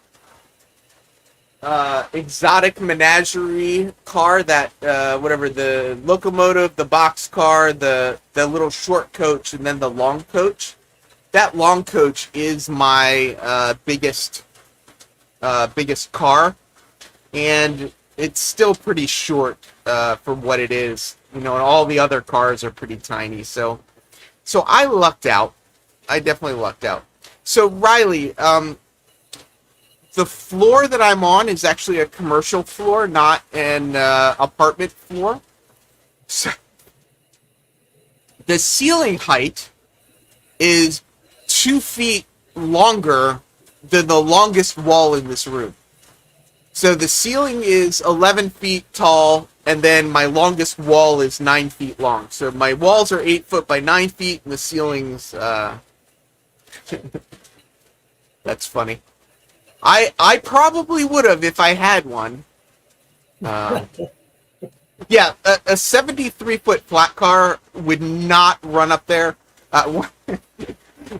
[SPEAKER 3] exotic menagerie car, that whatever, the locomotive, the box car, the little short coach, and then the long coach. That long coach is my biggest car, and it's still pretty short for what it is. And all the other cars are pretty tiny. So I lucked out. I definitely lucked out. So Riley, the floor that I'm on is actually a commercial floor, not an apartment floor. So the ceiling height is 2 feet longer than the longest wall in this room. So the ceiling is 11 feet tall, and then my longest wall is 9 feet long. So my walls are 8 foot by 9 feet, and the ceiling's... That's funny. I probably would have if I had one. Yeah, a 73-foot flat car would not run up there.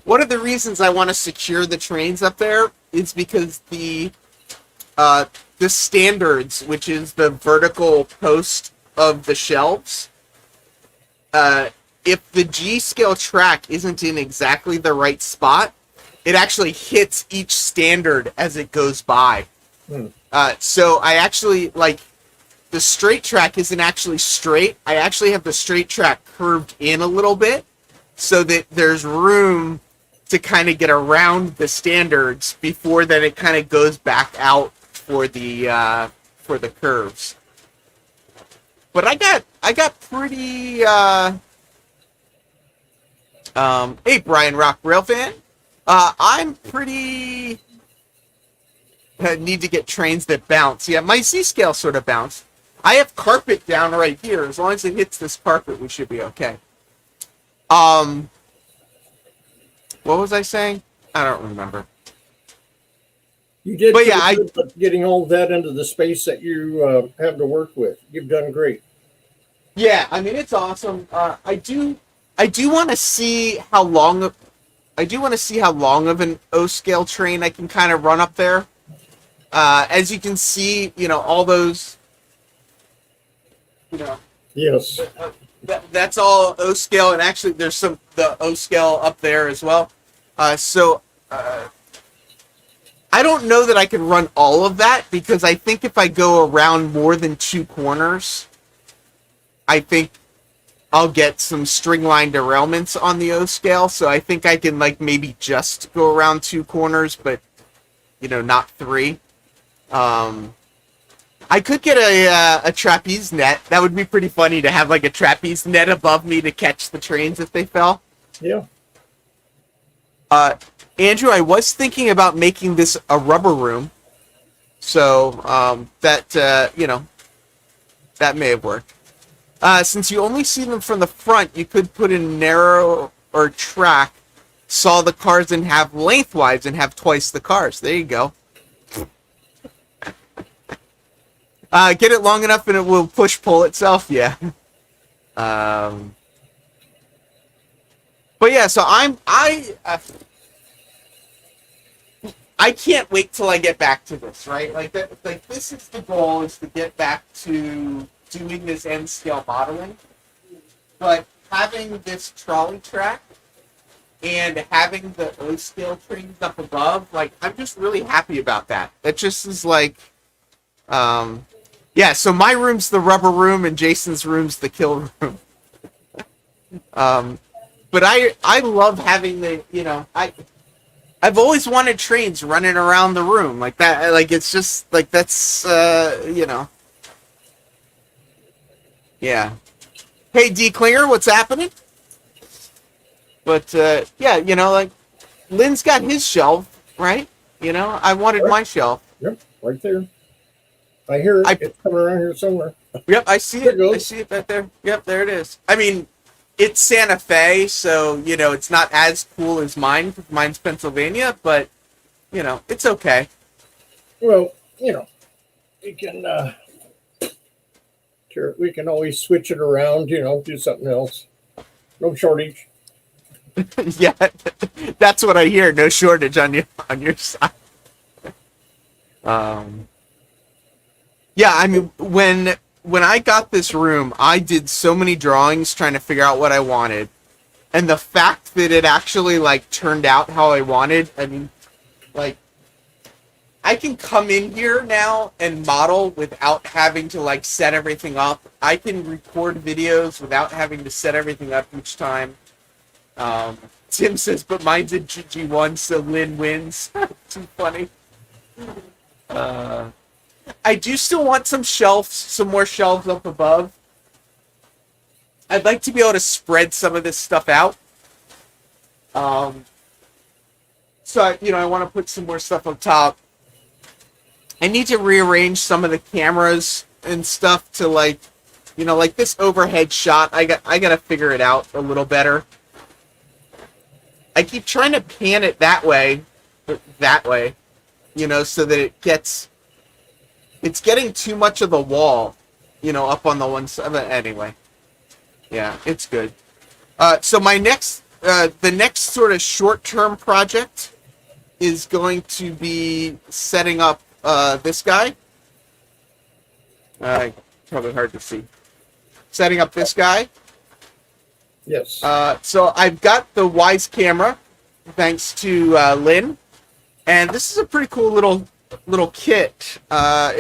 [SPEAKER 3] One of the reasons I want to secure the trains up there is because the standards, which is the vertical post of the shelves, if the G-scale track isn't in exactly the right spot, it actually hits each standard as it goes by. So I actually, the straight track isn't actually straight. I actually have the straight track curved in a little bit so that there's room to kind of get around the standards before then it kind of goes back out for the curves. But I got pretty, hey, Brian Rock Rail fan. I'm pretty... need to get trains that bounce. Yeah, my Z-scale sort of bounced. I have carpet down right here. As long as it hits this carpet, we should be okay. What was I saying? I don't remember.
[SPEAKER 4] You did
[SPEAKER 3] But
[SPEAKER 4] pretty
[SPEAKER 3] yeah,
[SPEAKER 4] good at getting all that into the space that you have to work with. You've done great.
[SPEAKER 3] Yeah, I mean it's awesome. I do want to see how long of an O scale train I can kind of run up there. As you can see, all those,
[SPEAKER 4] Yes.
[SPEAKER 3] that's all O scale, and actually there's the O scale up there as well. So I don't know that I can run all of that, because I think if I go around more than 2 corners, I think I'll get some string line derailments on the O scale. So I think I can maybe just go around 2 corners, but not 3. I could get a trapeze net. That would be pretty funny to have a trapeze net above me to catch the trains if they fell.
[SPEAKER 4] Yeah.
[SPEAKER 3] Andrew, I was thinking about making this a rubber room, so that may have worked. Since you only see them from the front, you could put in narrow or track, saw the cars and have lengthwise and have twice the cars. There you go. Get it long enough and it will push-pull itself, yeah. But yeah, so I can't wait till I get back to this, right? This is the goal, is to get back to doing this N-scale modeling. But having this trolley track and having the O-scale trains up above, I'm just really happy about that. That just is yeah, so my room's the rubber room and Jason's room's the kill room. But I love having I've always wanted trains running around the room like that. It's just that's yeah. Hey D Klinger, what's happening? But yeah, Lynn's got his shelf, right? I wanted my shelf.
[SPEAKER 4] Yep, right there. I hear it. It's coming around here somewhere.
[SPEAKER 3] Yep, I see it. I see it back there. Yep, there it is. I mean, it's Santa Fe, so, it's not as cool as mine. Mine's Pennsylvania, but, it's okay.
[SPEAKER 4] Well, we can always switch it around, do something else. No shortage.
[SPEAKER 3] Yeah, that's what I hear. No shortage on your side. Yeah, I mean, when I got this room, I did so many drawings trying to figure out what I wanted. And the fact that it actually, turned out how I wanted, I mean, I can come in here now and model without having to, set everything up. I can record videos without having to set everything up each time. Tim says, but mine's a GG1, so Lynn wins. Too funny. I do still want some more shelves up above. I'd like to be able to spread some of this stuff out. So, I want to put some more stuff up top. I need to rearrange some of the cameras and stuff to this overhead shot. I got to figure it out a little better. I keep trying to pan it that way, so that it's getting too much of the wall, up on the one side. But anyway, yeah, it's good. So the next sort of short-term project is going to be setting up this guy. Probably hard to see. Setting up this guy.
[SPEAKER 4] Yes.
[SPEAKER 3] So I've got the Wise camera, thanks to Lynn, and this is a pretty cool little kit. I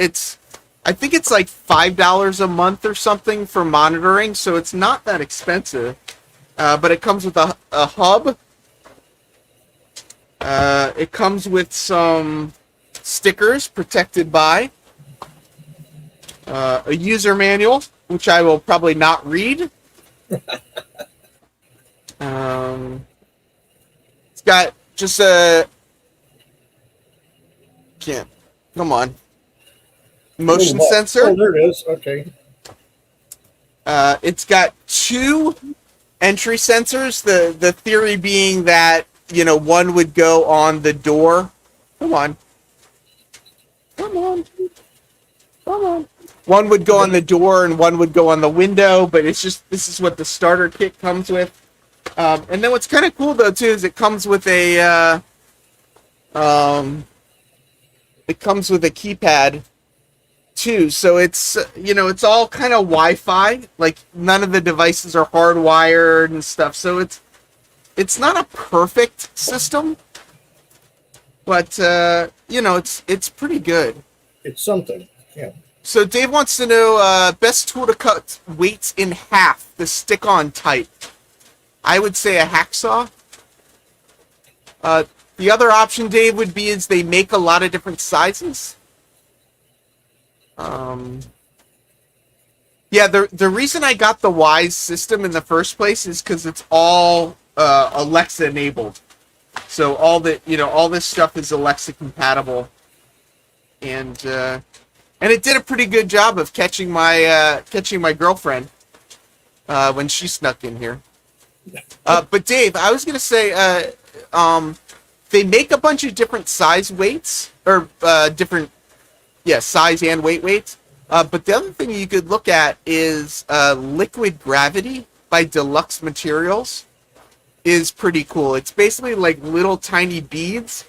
[SPEAKER 3] think it's $5 a month or something for monitoring, so it's not that expensive. But it comes with a hub. It comes with some stickers protected by a user manual, which I will probably not read. It's got just a... Can't. Come on. motion
[SPEAKER 4] Oh,
[SPEAKER 3] sensor.
[SPEAKER 4] Oh, there it is. Okay.
[SPEAKER 3] It's got 2 entry sensors. The theory being that, you know, one would go on the door. Come on. Come on. Come on. One would go on the door and one would go on the window, but it's just, this is what the starter kit comes with. And then what's kind of cool though too is it comes with a keypad too. So it's, you know, it's all kind of Wi-Fi. Like none of the devices are hardwired and stuff. So it's not a perfect system, but you know, it's pretty good.
[SPEAKER 4] It's something. Yeah.
[SPEAKER 3] So Dave wants to know best tool to cut weights in half, the stick-on type. I would say a hacksaw. The other option, Dave, would be is they make a lot of different sizes. Yeah, the reason I got the Wise system in the first place is because it's all Alexa enabled. So all this stuff is Alexa compatible, and it did a pretty good job of catching my girlfriend when she snuck in here. But Dave, I was gonna say, they make a bunch of different size weights, or size and weights. But the other thing you could look at is Liquid Gravity by Deluxe Materials is pretty cool. It's basically like little tiny beads,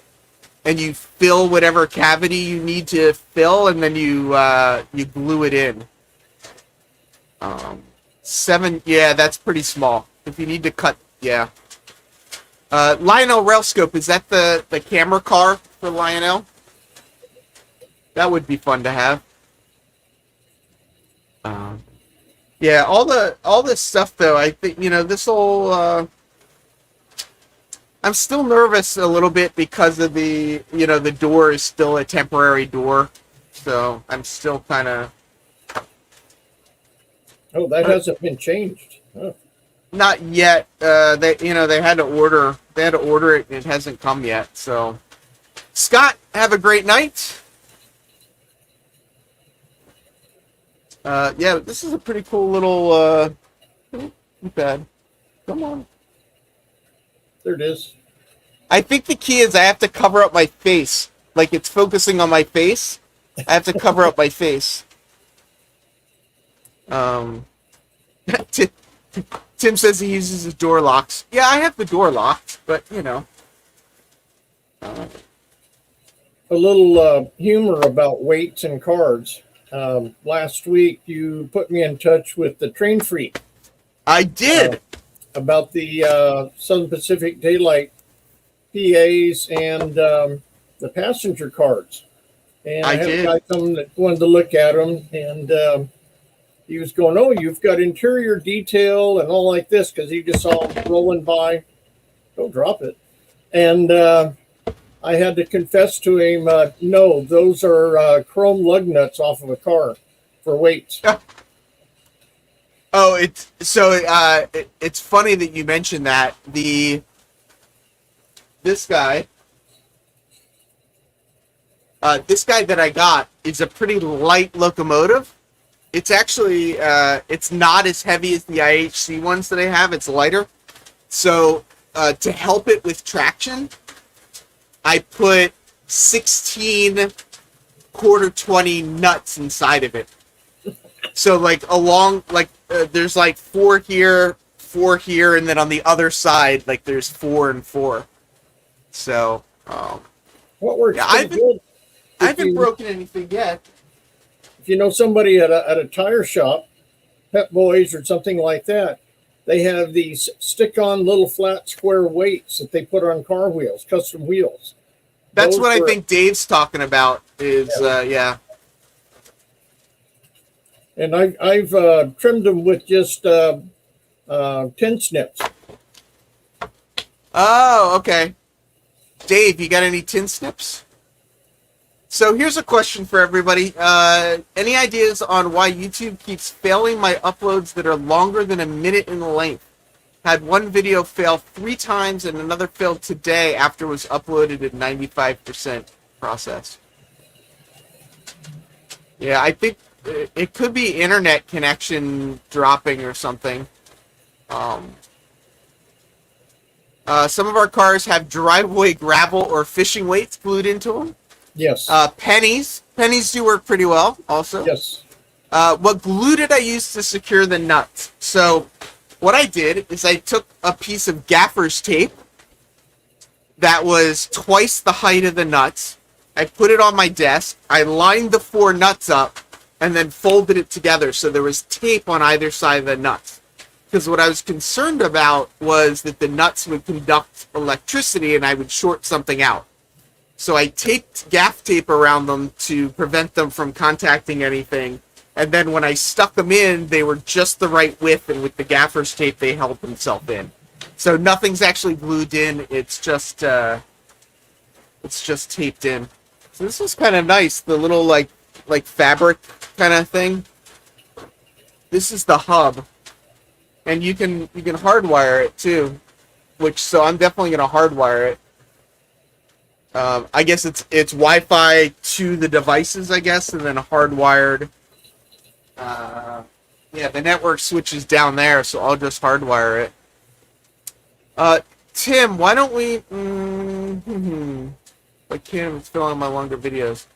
[SPEAKER 3] and you fill whatever cavity you need to fill, and then you glue it in. 7, yeah, that's pretty small. If you need to cut, yeah. Lionel Railscope, is that the camera car for Lionel? That would be fun to have. Yeah, all this stuff though, I think, you know, this whole I'm still nervous a little bit because of the, you know, the door is still a temporary door. So I'm still kind of.
[SPEAKER 4] Oh, that hasn't been changed. Oh.
[SPEAKER 3] Not yet. They had to order it and it hasn't come yet. So Scott, have a great night. Yeah, this is a pretty cool little keypad. Come on.
[SPEAKER 4] There it is.
[SPEAKER 3] I think the key is I have to cover up my face. Like it's focusing on my face. I have to cover up my face. Tim says he uses his door locks. Yeah, I have the door locked, but you know.
[SPEAKER 4] A little humor about weights and cards. Last week you put me in touch with the Train Freak.
[SPEAKER 3] I did.
[SPEAKER 4] About the Southern Pacific Daylight PAs and the passenger cards. And I had a guy come that wanted to look at them, and he was going, "Oh, you've got interior detail and all like this," because he just saw them rolling by. Don't drop it. And I had to confess to him, no, those are chrome lug nuts off of a car for weights.
[SPEAKER 3] Oh, it's funny that you mentioned that. This guy that I got is a pretty light locomotive. It's actually it's not as heavy as the IHC ones that I have. It's lighter. So to help it with traction, I put 16 quarter 20 nuts inside of it. So like there's like 4 here, 4 here, and then on the other side, like there's 4 and 4. So
[SPEAKER 4] what works?
[SPEAKER 3] Yeah, I haven't broken anything yet.
[SPEAKER 4] If you know somebody at a tire shop, Pep Boys or something like that, they have these stick-on little flat square weights that they put on car wheels, custom wheels.
[SPEAKER 3] That's what I think Dave's talking about. Yeah.
[SPEAKER 4] And I've trimmed them with just 10 snips.
[SPEAKER 3] Oh, okay. Dave, you got any tin snips? So here's a question for everybody. Any ideas on why YouTube keeps failing my uploads that are longer than a minute in length? Had one video fail 3 times and another failed today after it was uploaded at 95% process. Yeah, I think it could be internet connection dropping or something. Some of our cars have driveway gravel or fishing weights glued into them.
[SPEAKER 4] Yes.
[SPEAKER 3] Pennies do work pretty well also.
[SPEAKER 4] Yes.
[SPEAKER 3] What glue did I use to secure the nuts? So what I did is I took a piece of gaffer's tape that was twice the height of the nuts. I put it on my desk. I lined the 4 nuts up and then folded it together so there was tape on either side of the nuts. Because what I was concerned about was that the nuts would conduct electricity and I would short something out. So I taped gaff tape around them to prevent them from contacting anything. And then when I stuck them in, they were just the right width, and with the gaffer's tape, they held themselves in. So nothing's actually glued in. It's just taped in. So this is kind of nice. The little like fabric kind of thing. This is the hub, and you can hardwire it too. So I'm definitely gonna hardwire it. I guess it's Wi-Fi to the devices, I guess, and then hardwired. Yeah, the network switch is down there, so I'll just hardwire it. Tim, why don't we... Like Kim is filling my longer videos.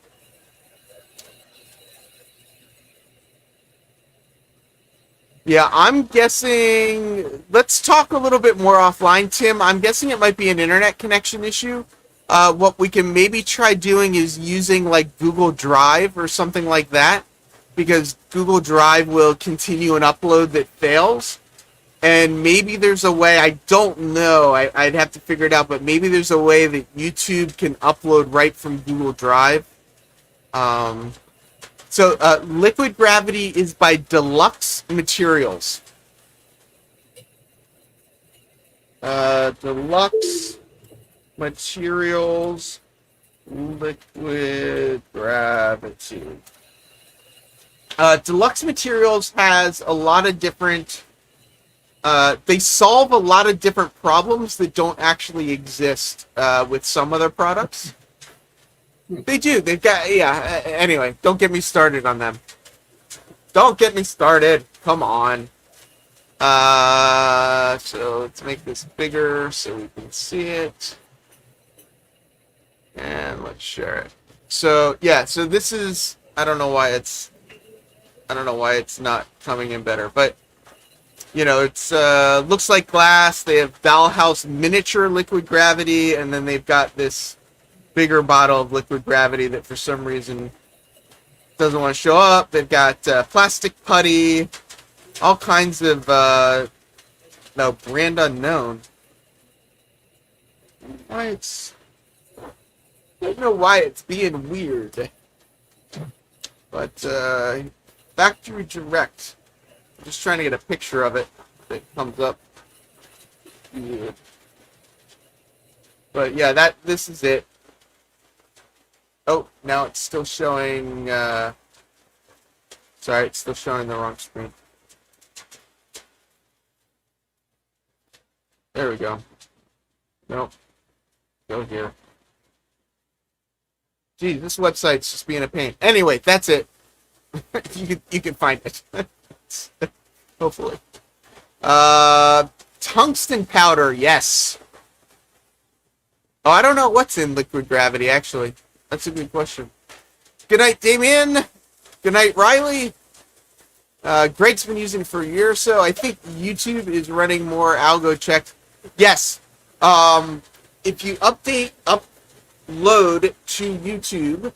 [SPEAKER 3] Yeah, I'm guessing... Let's talk a little bit more offline, Tim. I'm guessing it might be an internet connection issue. What we can maybe try doing is using like Google Drive or something like that, because Google Drive will continue an upload that fails. And maybe there's a way, I don't know, I'd have to figure it out, but maybe there's a way that YouTube can upload right from Google Drive. So Liquid Gravity is by Deluxe Materials. Deluxe Materials, Liquid Gravity. Deluxe Materials has a lot of different... they solve a lot of different problems that don't actually exist with some other products. They do. They've got... Yeah, anyway, don't get me started on them. Don't get me started. Come on. So let's make this bigger so we can see it. And let's share it. So, yeah, so this is... I don't know why it's not coming in better, but you know, it's looks like glass. They have Bauhaus miniature liquid gravity, and then they've got this bigger bottle of liquid gravity that for some reason doesn't want to show up. They've got plastic putty, all kinds of no, brand unknown. Why it's... I don't know why it's being weird. But factory direct. I'm just trying to get a picture of it that comes up. Yeah. But yeah, this is it. Oh, now it's still showing sorry, it's still showing the wrong screen. There we go. Nope. Go here. Geez, this website's just being a pain. Anyway, that's it. you can find it. Hopefully. Tungsten powder, yes. Oh, I don't know what's in liquid gravity, actually. That's a good question. Good night, Damien. Good night, Riley. Greg's been using it for a year or so. I think YouTube is running more algo checks. Yes. If you upload to YouTube,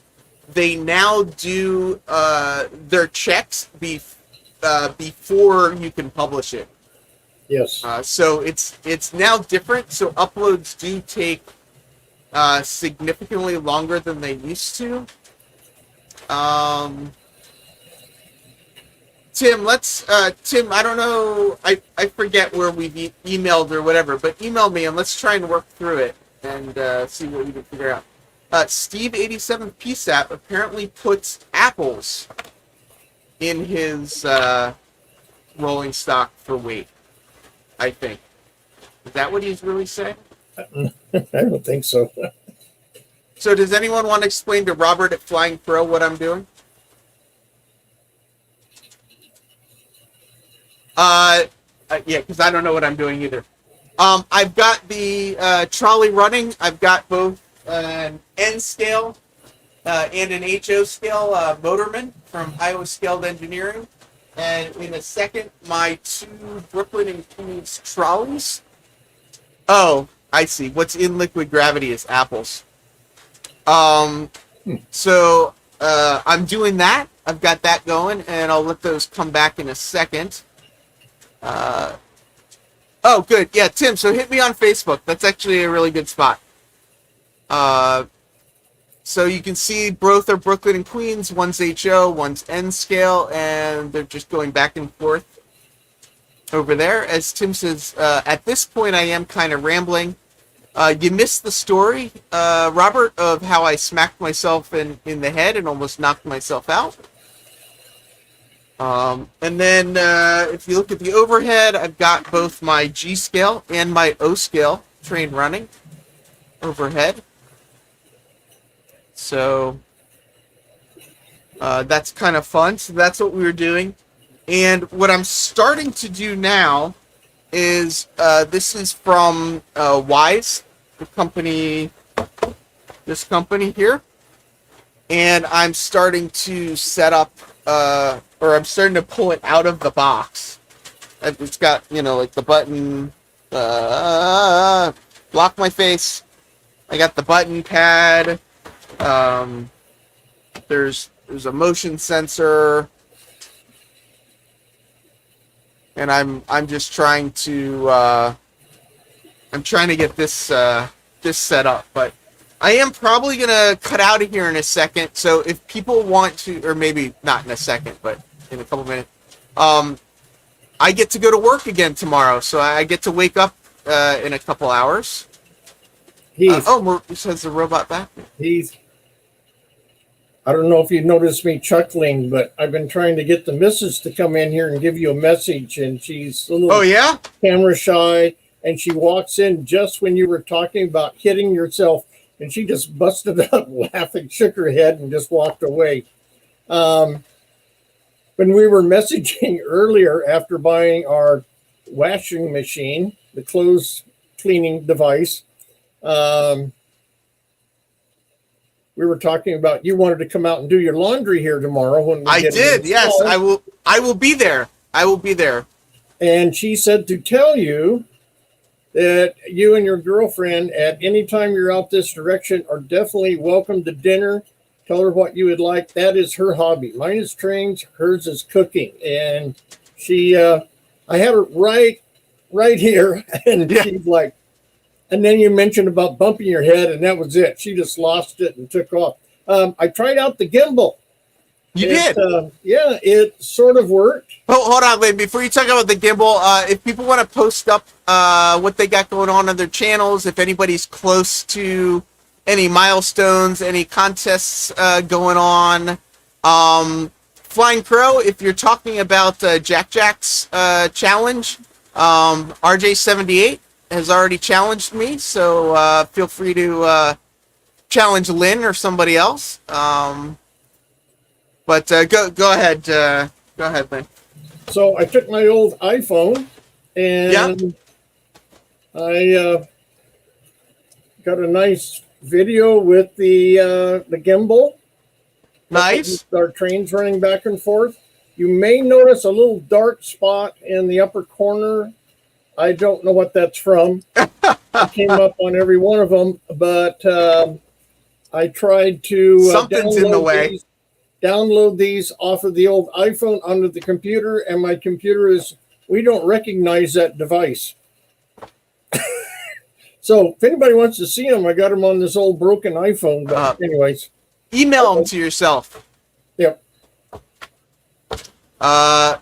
[SPEAKER 3] they now do their checks before you can publish it.
[SPEAKER 4] Yes.
[SPEAKER 3] So it's now different. So uploads do take significantly longer than they used to. Tim, Tim, I don't know, I forget where we've emailed or whatever, but email me and let's try and work through it and see what we can figure out. Steve87 PSAP apparently puts apples in his rolling stock for weight, I think. Is that what he's really saying?
[SPEAKER 4] I don't think so.
[SPEAKER 3] So does anyone want to explain to Robert at Flying Pro what I'm doing? Yeah, because I don't know what I'm doing either. I've got the trolley running. I've got both an N scale and an HO scale motorman from Iowa Scaled Engineering. And in a second, my 2 Brooklyn and Queens trolleys. Oh, I see. What's in liquid gravity is apples. So I'm doing that. I've got that going, and I'll let those come back in a second. Oh, good. Yeah, Tim, so hit me on Facebook. That's actually a really good spot. So you can see both are Brooklyn and Queens. One's HO, one's N scale, and they're just going back and forth over there. As Tim says, at this point I am kind of rambling. You missed the story, Robert, of how I smacked myself in the head and almost knocked myself out. And then if you look at the overhead, I've got both my G scale and my O scale train running overhead. So that's kind of fun. So that's what we were doing. And what I'm starting to do now is this is from Wise, the company, this company here. And I'm starting to set up, or I'm starting to pull it out of the box. It's got, you know, like the button, block my face. I got the button pad. There's a motion sensor. And I'm just trying to get this this set up, but I am probably gonna cut out of here in a second. So if people want to, or maybe not in a second, but in a couple minutes, I get to go to work again tomorrow. So I get to wake up in a couple hours.
[SPEAKER 4] Heath,
[SPEAKER 3] Maurice has the robot back.
[SPEAKER 4] Heath, I don't know if you noticed me chuckling, but I've been trying to get the missus to come in here and give you a message, and she's a little camera shy, and she walks in just when you were talking about hitting yourself, and she just busted out laughing, shook her head, and just walked away. When we were messaging earlier after buying our washing machine, the clothes cleaning device, we were talking about you wanted to come out and do your laundry here tomorrow. When we
[SPEAKER 3] did, yes, I will. I will be there. I will be there.
[SPEAKER 4] And she said to tell you that you and your girlfriend, at any time you're out this direction, are definitely welcome to dinner. Tell her what you would like. That is her hobby. Mine is trains. Hers is cooking. And she, I have her right here, and she's like. And then you mentioned about bumping your head, and that was it. She just lost it and took off. I tried out the gimbal.
[SPEAKER 3] You did?
[SPEAKER 4] Yeah, it sort of worked.
[SPEAKER 3] Oh, hold on, Lynn. Before you talk about the gimbal, if people want to post up what they got going on their channels, if anybody's close to any milestones, any contests going on, Flying Crow, if you're talking about Jack Jack's challenge, RJ78 has already challenged me, so feel free to challenge Lynn or somebody else. But go ahead, Lynn.
[SPEAKER 4] So I took my old iPhone and I got a nice video with the gimbal.
[SPEAKER 3] Nice.
[SPEAKER 4] Our trains running back and forth. You may notice a little dark spot in the upper corner. I don't know what that's from. It came up on every one of them, but I tried to
[SPEAKER 3] something's in the way.
[SPEAKER 4] Download these off of the old iPhone onto the computer, and my computer we don't recognize that device. So if anybody wants to see them, I got them on this old broken iPhone. But anyways,
[SPEAKER 3] email them to yourself.
[SPEAKER 4] Yep.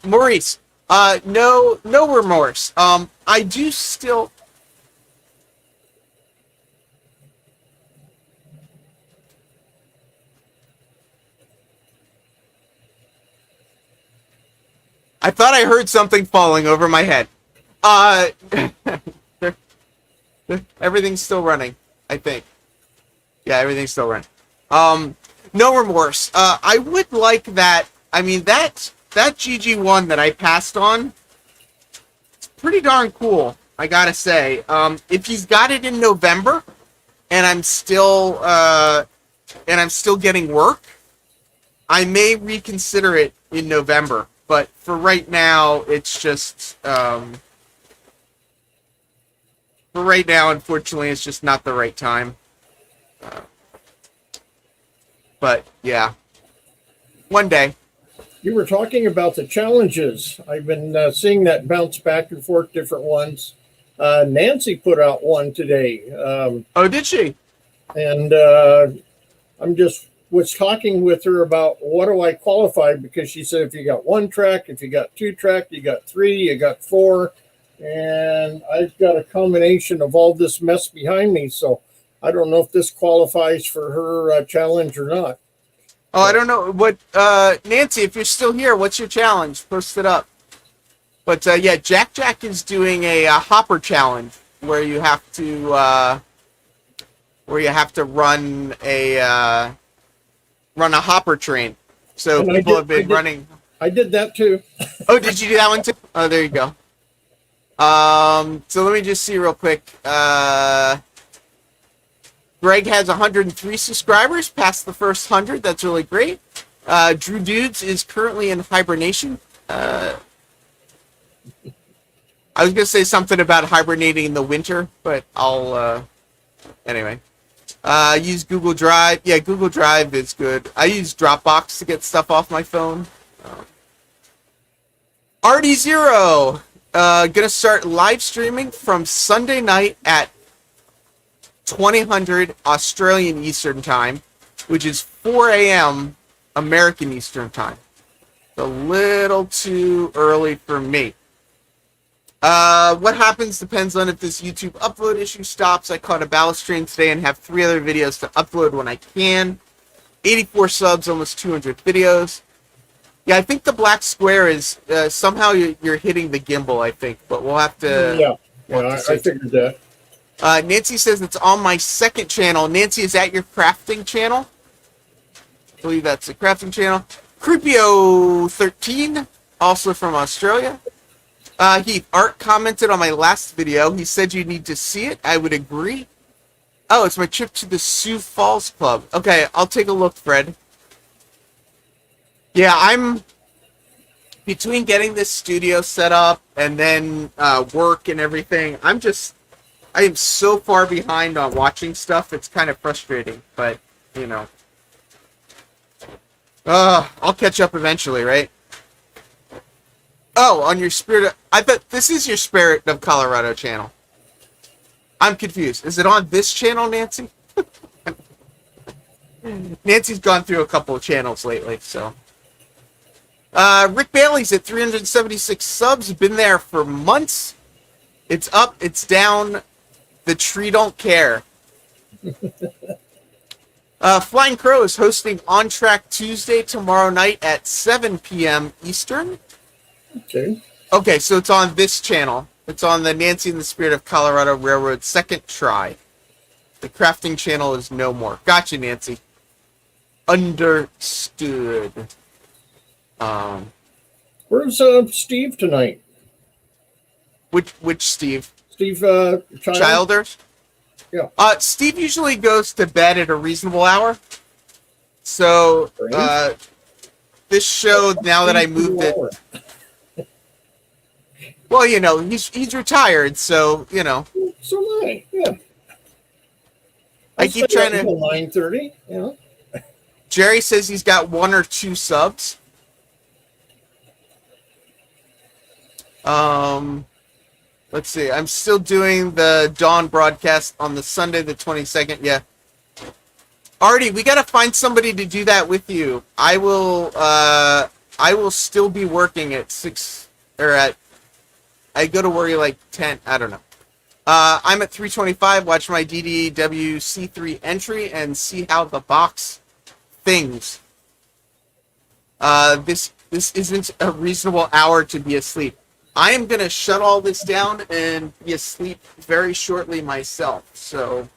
[SPEAKER 3] Maurice. No remorse. I do still. I thought I heard something falling over my head. Everything's still running, I think. Yeah, everything's still running. No remorse. I would like that. I mean, that GG1 that I passed on, pretty darn cool, I gotta say. If he's got it in November, and I'm still getting work, I may reconsider it in November. But for right now, it's just unfortunately, it's just not the right time. But yeah, one day.
[SPEAKER 4] You were talking about the challenges. I've been seeing that bounce back and forth, different ones. Nancy put out one today.
[SPEAKER 3] Oh, did she?
[SPEAKER 4] And I'm just was talking with her about what do I qualify, because she said if you got 1 track, if you got 2 track, you got 3, you got 4, and I've got a combination of all this mess behind me. So I don't know if this qualifies for her challenge or not.
[SPEAKER 3] Oh, I don't know what, Nancy, if you're still here, what's your challenge? Post it up. But, yeah, Jack is doing a hopper challenge where you have to run a hopper train. So
[SPEAKER 4] And
[SPEAKER 3] people have been running.
[SPEAKER 4] I did that too.
[SPEAKER 3] Oh, did you do that one too? Oh, there you go. So let me just see real quick. Greg has 103 subscribers, past the first 100. That's really great. Drew Dudes is currently in hibernation. I was going to say something about hibernating in the winter, but I'll... Anyway. Use Google Drive. Yeah, Google Drive is good. I use Dropbox to get stuff off my phone. RD0. Gonna start live streaming from Sunday night at 2000 Australian Eastern Time, which is 4 a.m. American Eastern Time. It's a little too early for me. What happens depends on if this YouTube upload issue stops. I caught a ballast train today and have 3 other videos to upload when I can. 84 subs, almost 200 videos. Yeah, I think the black square is somehow you're hitting the gimbal, I think, but we'll have to...
[SPEAKER 4] Yeah, I figured that.
[SPEAKER 3] Nancy says it's on my second channel. Nancy, is that your crafting channel? I believe that's the crafting channel. Creepio13, also from Australia. Art commented on my last video. He said you need to see it. I would agree. Oh, it's my trip to the Sioux Falls Club. Okay, I'll take a look, Fred. Yeah, I'm between getting this studio set up and then work and everything. I am so far behind on watching stuff. It's kind of frustrating, but you know, I'll catch up eventually, right? Oh, on your I bet this is your Spirit of Colorado channel. I'm confused. Is it on this channel, Nancy? Nancy's gone through a couple of channels lately, so. Rick Bailey's at 376 subs. Been there for months. It's up, it's down. The tree don't care. Flying Crow is hosting On Track Tuesday tomorrow night at 7 p.m. Eastern. Okay, so it's on this channel. It's on the Nancy and the Spirit of Colorado Railroad second try. The crafting channel is no more. Gotcha, Nancy. Understood.
[SPEAKER 4] Where's Steve tonight?
[SPEAKER 3] Which Steve?
[SPEAKER 4] Steve
[SPEAKER 3] Childers?
[SPEAKER 4] Yeah.
[SPEAKER 3] Steve usually goes to bed at a reasonable hour. So, this show, now that I moved it... Well, you know, he's retired, so, you know.
[SPEAKER 4] So am I, yeah.
[SPEAKER 3] I keep trying to...
[SPEAKER 4] 9:30, yeah.
[SPEAKER 3] Jerry says he's got 1 or 2 subs. Let's see. I'm still doing the dawn broadcast on the Sunday, the 22nd. Yeah. Artie, we gotta find somebody to do that with you. I will still be working at 6 or at. I go to work at like 10. I don't know. I'm at 325. Watch my DDWC3 entry and see how the box things. This isn't a reasonable hour to be asleep. I am going to shut all this down and be asleep very shortly myself. So,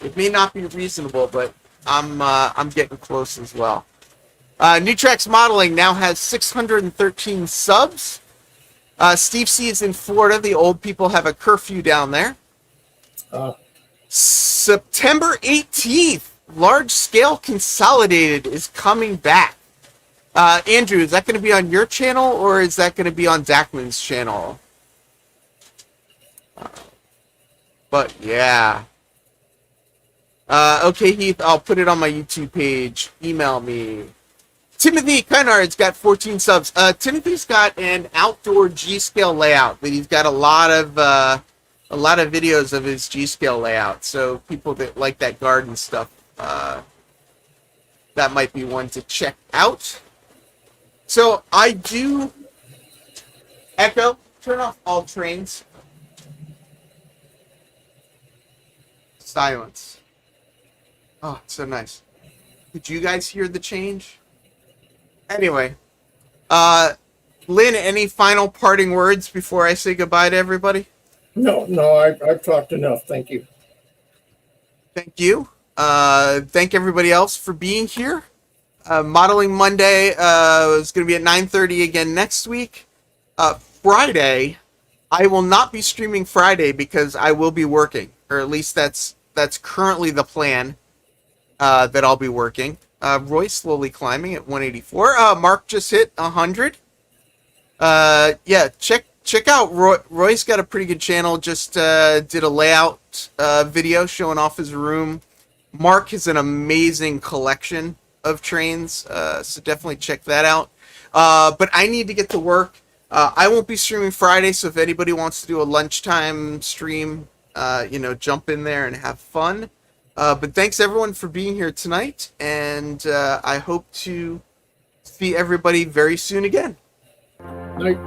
[SPEAKER 3] it may not be reasonable, but I'm getting close as well. New Tracks Modeling now has 613 subs. Steve C is in Florida. The old people have a curfew down there.
[SPEAKER 4] Uh,
[SPEAKER 3] September 18th, Large Scale Consolidated is coming back. Andrew, is that going to be on your channel or is that going to be on Dachman's channel? But yeah. Okay, Heath, I'll put it on my YouTube page. Email me. Timothy Kynard's got 14 subs. Timothy's got an outdoor G-scale layout, but he's got a lot of videos of his G-scale layout. So people that like that garden stuff, that might be one to check out. So I do. Echo, turn off all trains. Silence. Oh, it's so nice. Did you guys hear the change? Anyway, Lynn, any final parting words before I say goodbye to everybody?
[SPEAKER 4] no, I've talked enough. Thank you.
[SPEAKER 3] Thank you. Thank everybody else for being here. Modeling Monday is going to be at 9:30 again next week. Friday, I will not be streaming Friday because I will be working, or at least that's currently the plan. That I'll be working. Roy slowly climbing at 184. Mark just hit 100. Yeah, check out Roy. Roy's got a pretty good channel. Just did a layout video showing off his room. Mark has an amazing collection of trains, so definitely check that out. But I need to get to work. I won't be streaming Friday, so if anybody wants to do a lunchtime stream, jump in there and have fun. But thanks everyone for being here tonight, and I hope to see everybody very soon again.
[SPEAKER 4] Night.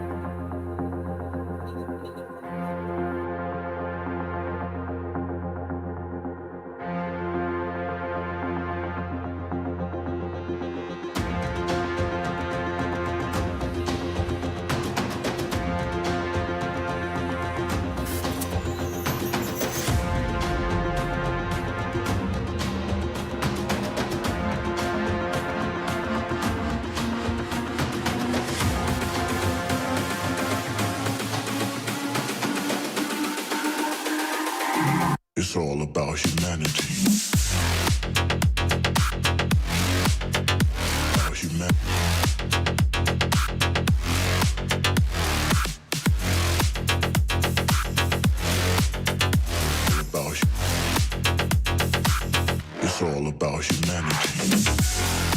[SPEAKER 1] It's all about humanity. About humanity. It's all about humanity.